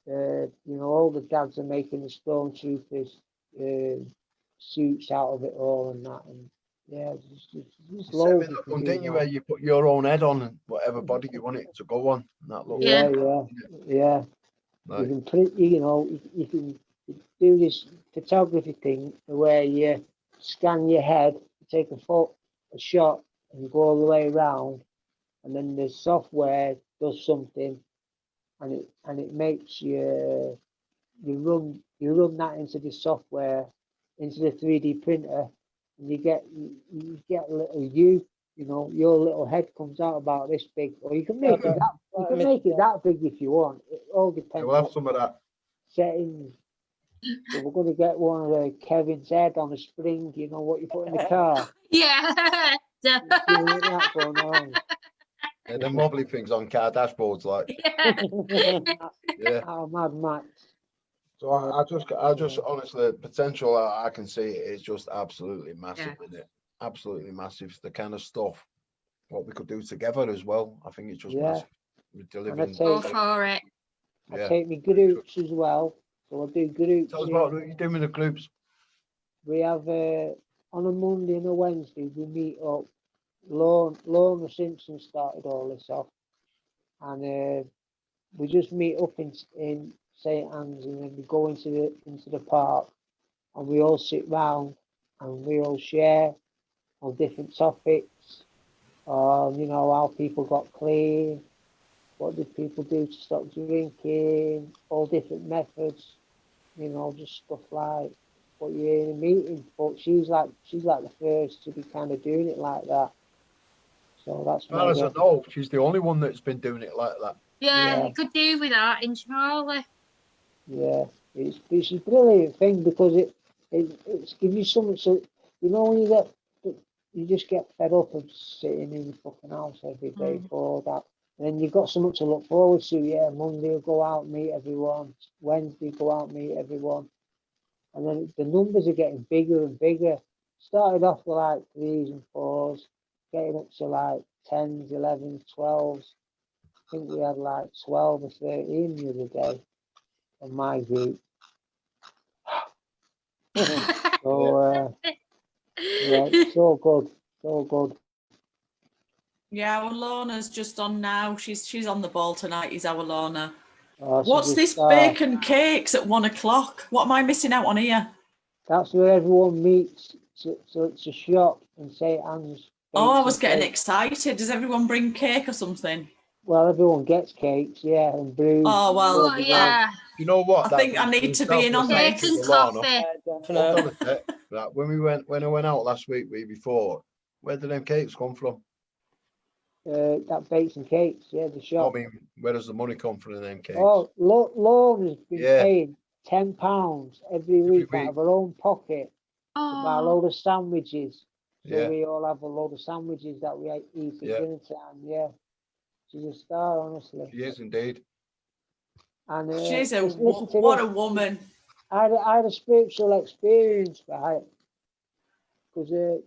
you know, all the dads are making the stormtroopers suits out of it all and that, and yeah, there's loads. That one, didn't you, where you put your own head on and whatever body you want it to go on? And that looks Yeah, cool, yeah. like, You can print, you know, you can do this photography thing where you scan your head, take a shot, and go all the way around, and then the software does something, and it makes you run that into the software, into the 3D printer, and you get a little you know, your little head comes out about this big, or you can make it that big if you want. It all depends we'll have on some of that. settings. So we're going to get one of Kevin's head on a spring, you know, what you put in the car. Yeah. See that going on. Yeah, them wobbly things on car dashboards, like, yeah. Oh, Mad Max. So I just honestly, the potential I can see is just absolutely massive, isn't it? Absolutely massive. The kind of stuff what we could do together as well. I think it's just massive. We're delivering. Go for it. I take me groups as well. So I'll do groups. Tell us what you do with the groups. We have on a Monday and a Wednesday we meet up. Lorna Simpson started all this off, and we just meet up in St Anne's, and then we go into the park, and we all sit round and we all share on different topics. You know, how people got clean, what did people do to stop drinking, all different methods, you know, just stuff like what you hear in a meeting. But she's like the first to be kind of doing it like that. So that's as far as I know, she's the only one that's been doing it like that. Yeah, you could do with that in Charlie. Yeah, it's a brilliant thing because it's give you something. So you know when you just get fed up of sitting in the fucking house every day for all that. And then you've got something to look forward to. Yeah, Monday will go out, meet everyone. Wednesday, go out, meet everyone. And then the numbers are getting bigger and bigger. Started off with like 3s and 4s, getting up to like 10s, 11s, 12s. I think we had like 12 or 13 the other day on my group. So, yeah, so good, so good. Yeah, our Lorna's just on now. She's on the ball tonight. Is our Lorna. What's this bacon cakes at 1 o'clock? What am I missing out on here? That's where everyone meets. So it's a shop in St Anne's. Oh, I was getting excited. Does everyone bring cake or something? Well, everyone gets cakes, yeah, and brews. Oh, well, Oh, yeah. You know what? I think I need to be in on Cake this. and coffee. Hold on a sec. Right, when I went out last week before, where did them cakes come from? That bakes and cakes, yeah, the shop. I mean, where does the money come from in them cakes? Oh, Laura's been paying £10 every week out of her own pocket to buy a load of sandwiches. So we all have a load of sandwiches that we eat at dinner time. Yeah, she's a star, honestly. She is indeed. And she's what a woman. I had a spiritual experience, right? Because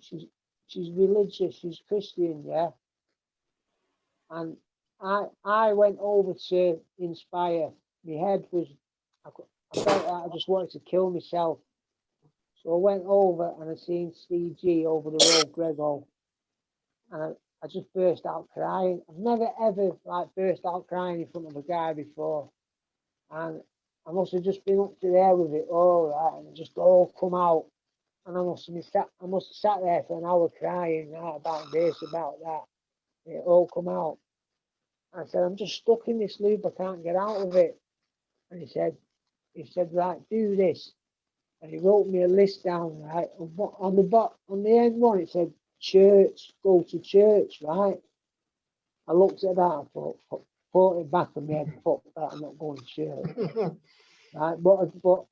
she's religious, she's Christian, yeah. And I went over to Inspire. My head was, I felt like I just wanted to kill myself. So I went over and I seen Steve G over the road, Grego. And I just burst out crying. I've never ever like burst out crying in front of a guy before, and I must have just been up to there with it all, right, and it just all come out. And I must have sat there for an hour crying, right, about this, about that. It all come out. I said, I'm just stuck in this loop. I can't get out of it. And he said, right, do this. And he wrote me a list down, right? On the end one, it said church, go to church, right? I looked at that and thought, put it back on my head, fuck that, I'm not going to church. Right? But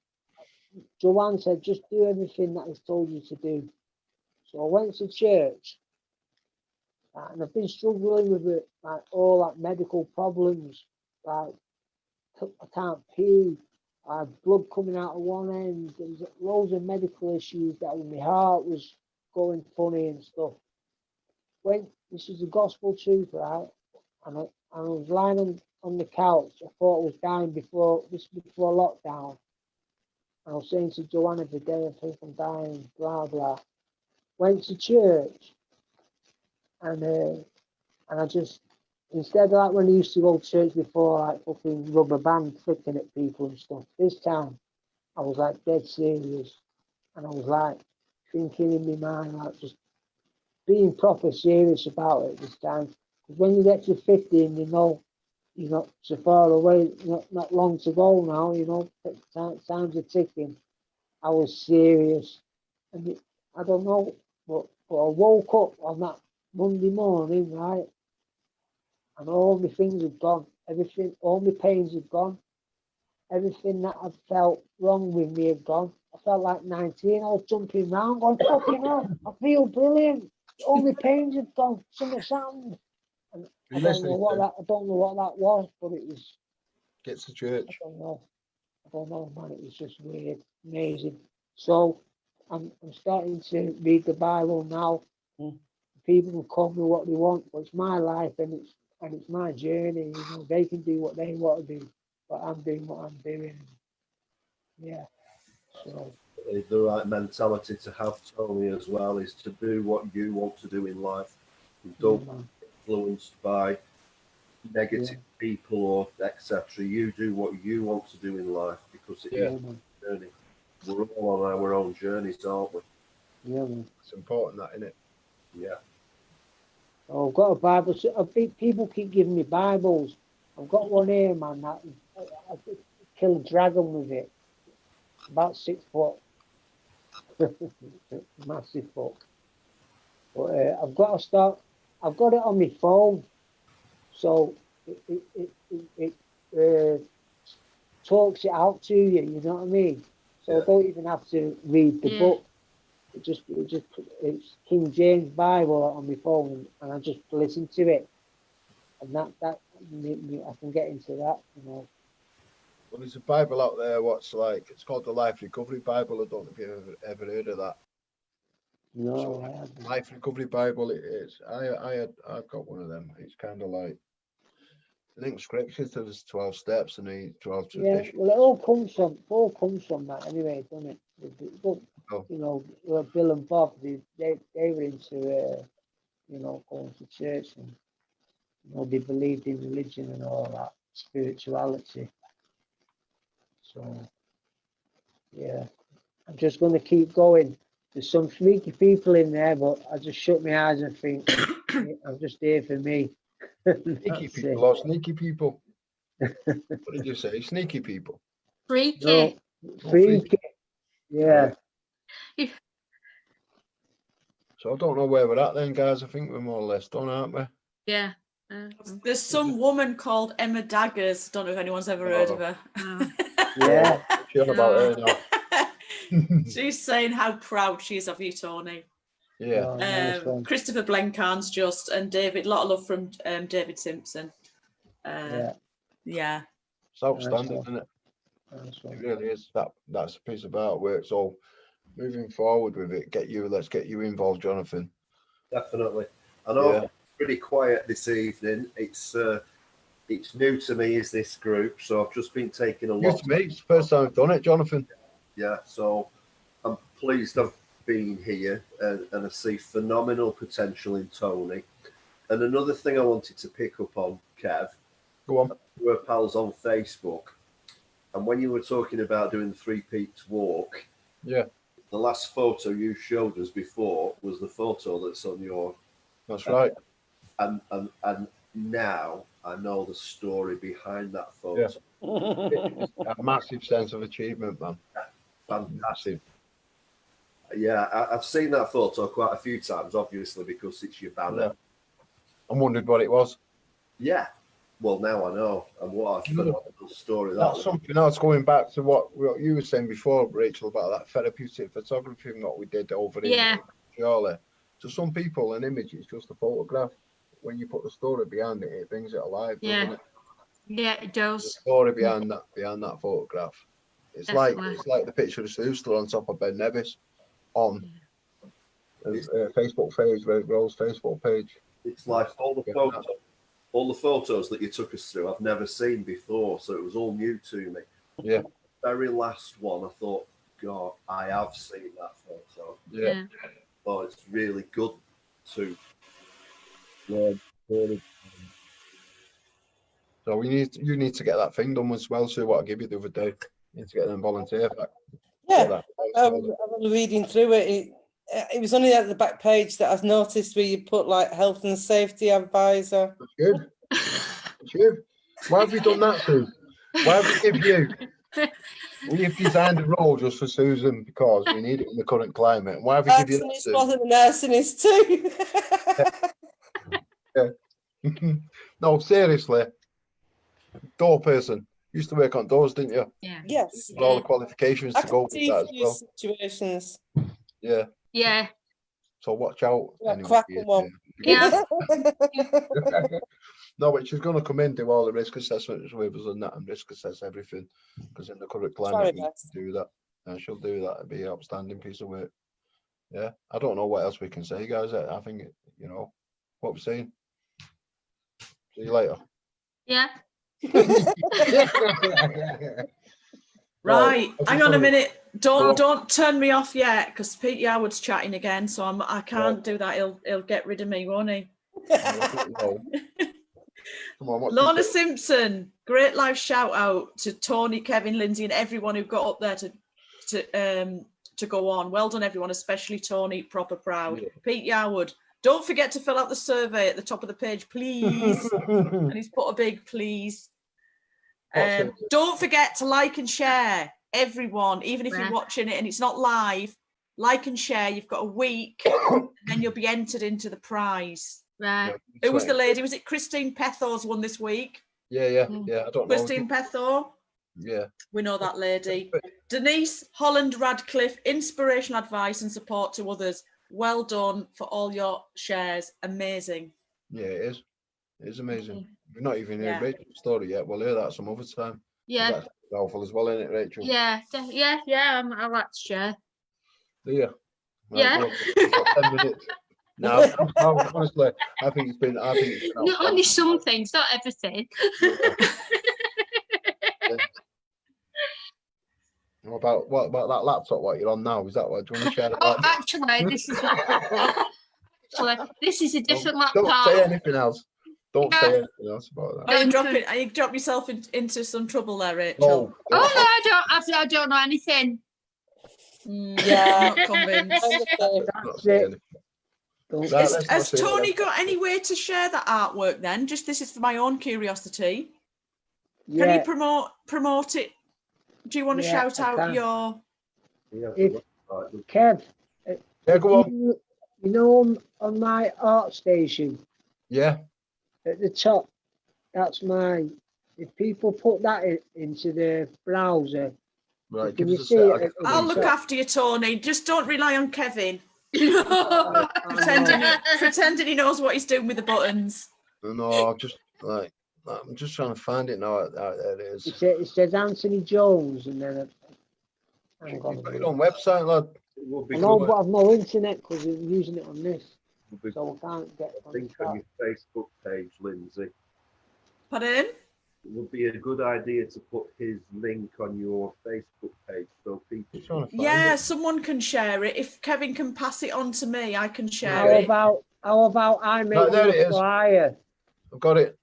Joanne said, just do everything that he's told you to do. So I went to church, and I've been struggling with it, like all that medical problems, like I can't pee, I had blood coming out of one end, there was loads of medical issues that my heart was going funny and stuff. When this is the gospel truth, right? And I was lying on the couch. I thought I was dying before lockdown. I was saying to Joanne every day, I think I'm dying, blah blah. Went to church, and I just, instead of like when I used to go to church before, like fucking rubber band flicking at people and stuff, this time I was like dead serious, and I was like thinking in my mind, like just being proper serious about it this time. Because when you get to 50 and you know you're not so far away, not long to go now, you know, times are ticking. I was serious, and I don't know, but I woke up on that Monday morning, right, and all my things had gone. Everything, all my pains had gone. Everything that I'd felt wrong with me had gone. I felt like 19. I was jumping around, going, fucking hell, I feel brilliant. All my pains had gone. Something's happened. And I don't know what that was, but it was. Get to church. I don't know, man. It was just weird, amazing. So I'm starting to read the Bible now. People can call me what they want, but it's my life and it's my journey. You know, they can do what they want to do, but I'm doing what I'm doing. Yeah. So The right mentality to have, Tony, as well, is to do what you want to do in life. Don't be influenced by negative people or etc. You do what you want to do in life, because it is a journey. We're all on our own journeys, aren't we? Yeah, man. It's important, that, isn't it? Yeah. Oh, I've got a Bible. I think people keep giving me Bibles. I've got one here, man. That I could kill a dragon with it. About 6 foot. Massive book. But I've got to start. I've got it on my phone, so it talks it out to you. You know what I mean? So I don't even have to read the book. It's King James Bible on my phone, and I just listen to it, and that I can get into that. You know. Well, there's a Bible out there. It's called the Life Recovery Bible. I don't know if you've ever heard of that. No, so, I haven't. Life Recovery Bible. It is. I've got one of them. It's kind of like, I think scriptures. There's 12 steps and 12 traditions. Yeah, well, it all comes from that anyway, doesn't it? You know, Bill and Bob, they were into you know, going to church, and you know, they believed in religion and all that spirituality. So yeah, I'm just going to keep going. There's some freaky people in there, but I just shut my eyes and think, I'm just here for me. Sneaky people or sneaky people? What did you say? Sneaky people? Freaky. No, freaky. Yeah. So I don't know where we're at then, guys. I think we're more or less done, aren't we? Yeah. There's some woman called Emma Daggers. Don't know if anyone's ever heard of her. Yeah. Sure about her now. She's saying how proud she is of you, Tony. Yeah. Oh, nice one. Christopher Blencarn's just, and David, a lot of love from David Simpson. Yeah. It's outstanding, isn't it? It really is. That's a piece of artwork. So moving forward with it, let's get you involved, Jonathan. Definitely. I know it's pretty quiet this evening. It's new to me, is this group, so I've just been taking a lot. New to me, it's the first time I've done it, Jonathan. Yeah, so I'm pleased I've been here, and I see phenomenal potential in Tony. And another thing I wanted to pick up on, Kev, Go on. we're pals on Facebook, and when you were talking about doing the Three Peaks walk, Yeah, the last photo you showed us before was the photo that's on your. that's right. And now I know the story behind that photo. It's a massive sense of achievement, man. Fantastic. Yeah, I've seen that photo quite a few times, obviously, because it's your banner. Yeah. I wondered what it was. Yeah. Well, now I know. And what a phenomenal story that That's was. something else, going back to what you were saying before, Rachel, about that therapeutic photography and what we did over in Charlie. To some people, an image is just a photograph. When you put the story behind it, it brings it alive, doesn't it? Yeah, it does. The story behind that photograph. It's Definitely. like the picture of Sue still on top of Ben Nevis on Facebook page, Rose Facebook page. It's like all the photos that you took us through, I've never seen before, so it was all new to me. Yeah. The very last one, I thought, God, I have seen that photo. Yeah. Oh, it's really good to. Yeah. So you need to get that thing done as well. So what I gave you the other day, you need to get them volunteer back. Yeah, I was reading through it. It was only at the back page that I've noticed where you put like health and safety advisor. That's good. That's good. Why have we done that, Sue? Why have we give you? We have designed a role just for Susan because we need it in the current climate. Why have we give you that, Sue? More than the nursing is too. Yeah. No, seriously. Door person. Used to work on doors, didn't you? Yeah. Yes. With all the qualifications to go with that as well. Situations. Yeah. Yeah. So watch out. Anyway, cracking one. Yeah. No, but she's going to come in, do all the risk assessments with us and that, and risk assess everything. Because in the current climate, we need to do that. And she'll do that. It'll be an outstanding piece of work. Yeah. I don't know what else we can say, guys. I think, you know, what we're saying. See you later. Yeah. Right, hang on a minute. Don't turn me off yet, because Pete Howard's chatting again, so I can't do that. He'll get rid of me, won't he? Come on, Lorna Simpson, great live shout out to Tony, Kevin, Lindsay, and everyone who got up there to go on. Well done, everyone, especially Tony. Proper proud. Yeah. Pete Howard, don't forget to fill out the survey at the top of the page, please. And he's put a big please. Don't forget to like and share, everyone, even if you're watching it and it's not live. Like and share. You've got a week, and then you'll be entered into the prize. Right. Who was the lady? Was it Christine Pethor's won this week? Yeah. I don't know. Christine Pethor. Yeah. We know that lady. Denise Holland Radcliffe, inspirational advice and support to others. Well done for all your shares. Amazing. Yeah, it is. It is amazing. We've not even heard Rachel's story yet. We'll hear that some other time. Yeah. That's powerful as well, isn't it, Rachel? Yeah. I like to share. Do you? Yeah. Well, 10 minutes. No, honestly, I think it's been. Not only some things, not everything. What about that laptop? What you're on now? Is that what? Do you want to share that? Oh, actually, this is a different laptop. Don't say anything else. Don't say anything else about that. You drop yourself into some trouble there, Rachel. No, I don't know anything. Yeah, I'm not convinced. Has Tony got any way to share that artwork then? This is for my own curiosity. Can you promote it? Do you want to shout out your... Kev, go on. You know on my art station? Yeah. At the top, that's mine. If people put that into the browser, right, can you see it? I'll look after you, Tony. Just don't rely on Kevin. Pretending he knows what he's doing with the buttons. No, I'm just trying to find it now. There it is. It says Anthony Jones, and then You've got your own website, lad. I know, but I've no internet because I'm using it on this, so I can't get. I think on your Facebook page, Lindsay. Pardon? It would be a good idea to put his link on your Facebook page so people. Yeah, someone can share it. If Kevin can pass it on to me, I can share it. How about I make Right, there you it a is. flyer? I've got it.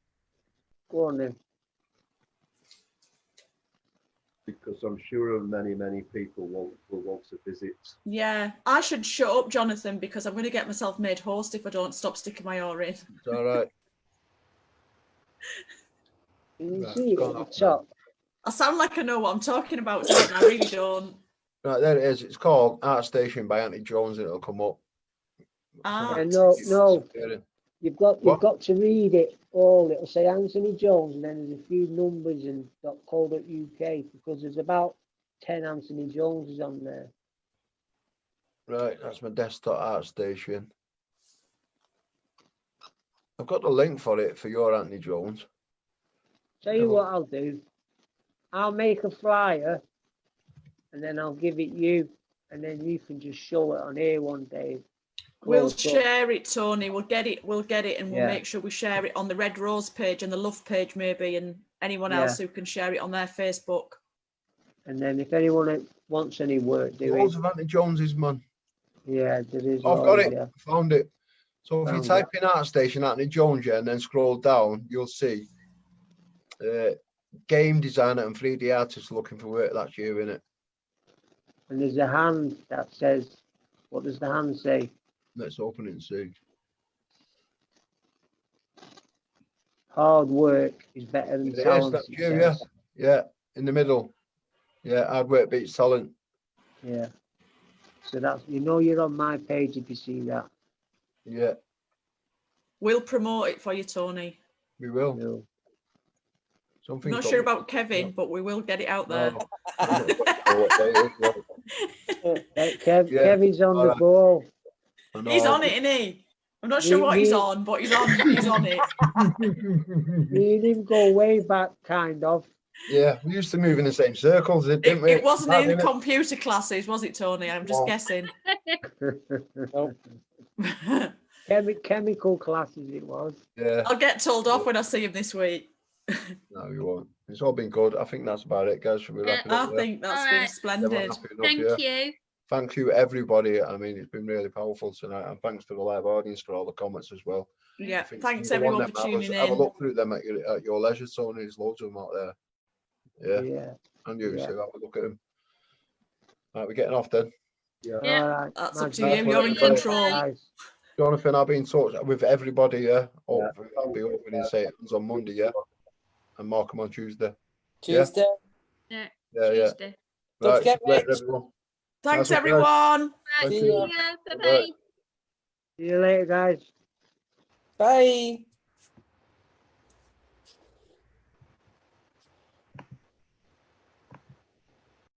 Go on then. Because I'm sure many people will want to visit. Yeah, I should shut up, Jonathan, because I'm going to get myself made host if I don't stop sticking my oar in. It's all right. Can you Right, see it got at the that now. top? I sound like I know what I'm talking about, don't I? I really don't. Right, there it is. It's called Art Station by Anthony Jones, and it'll come up. Ah. Yeah, no. Disappearing. You've What? got to read it all. It'll say Anthony Jones, and then there's a few numbers and .co.uk, because there's about 10 Anthony Joneses on there. Right, that's my desktop Art Station. I've got the link for it for your Anthony Jones. Tell you what I'll do. I'll make a flyer, and then I'll give it you, and then you can just show it on here one day. We'll Close up. share it, Tony. We'll get it, and we'll Yeah. make sure we share it on the Red Rose page and the LUF page, maybe, and anyone else who can share it on their Facebook. And then if anyone wants any work doing, Loads of Anthony Joneses, man. yeah, there is. I've got always, it. yeah. Found it. So if you Found type in Art Station Anthony Jones, yeah, and then scroll down, you'll see game designer and 3D artist looking for work. That's you, innit? And there's a hand that says, what does the hand say? Let's open it and see. Hard work is better than It is, talent. that's it you, yeah. says. Yeah, in the middle. Yeah, hard work beats talent. Yeah. So that's, you're on my page if you see that. Yeah, We'll promote it for you, Tony. we will. No. I'm Something's not got sure me- about Kevin, but we will get it out there. No, I'm not quite sure what day it is, yeah. Yeah. Kevin's on the Alright. ball. I know. He's on it, isn't he? I'm not sure what he's on, but he's on it. Me and him go way back, kind of. Yeah, we used to move in the same circles, didn't we? It wasn't Mad, in innit? computer classes, was it, Tony? I'm just No. guessing. Chemical classes it was. Yeah, I'll get told off when I see him this week. no, you won't. It's all been good. I think that's about it, guys. Should we wrap it I up there? think that's All been right. splendid. Everyone happy enough, Thank yeah? you. Thank you, everybody. I mean, it's been really powerful tonight, and thanks for the live audience for all the comments as well. Yeah, I think thanks you go on everyone them for tuning hours, have a in. look through them at your leisure, Tony. There's loads of them out there. Yeah, Yeah. and you Yeah. too. Have a look at them. Right, we're getting off then. Yeah. Yeah. All right. That's my up to bad. you. You're in control. Guys. Jonathan, I'll be in touch with everybody. Yeah, Yeah. I'll be opening sessions on Monday. Yeah, and Markham on Tuesday. Tuesday. Yeah. Yeah, Tuesday. Don't Right, forget, later, Rich. everyone. Thanks, Nice one, guys. everyone. Right, Thank see you. ya. Bye-bye. Bye-bye. See you later, guys. Bye.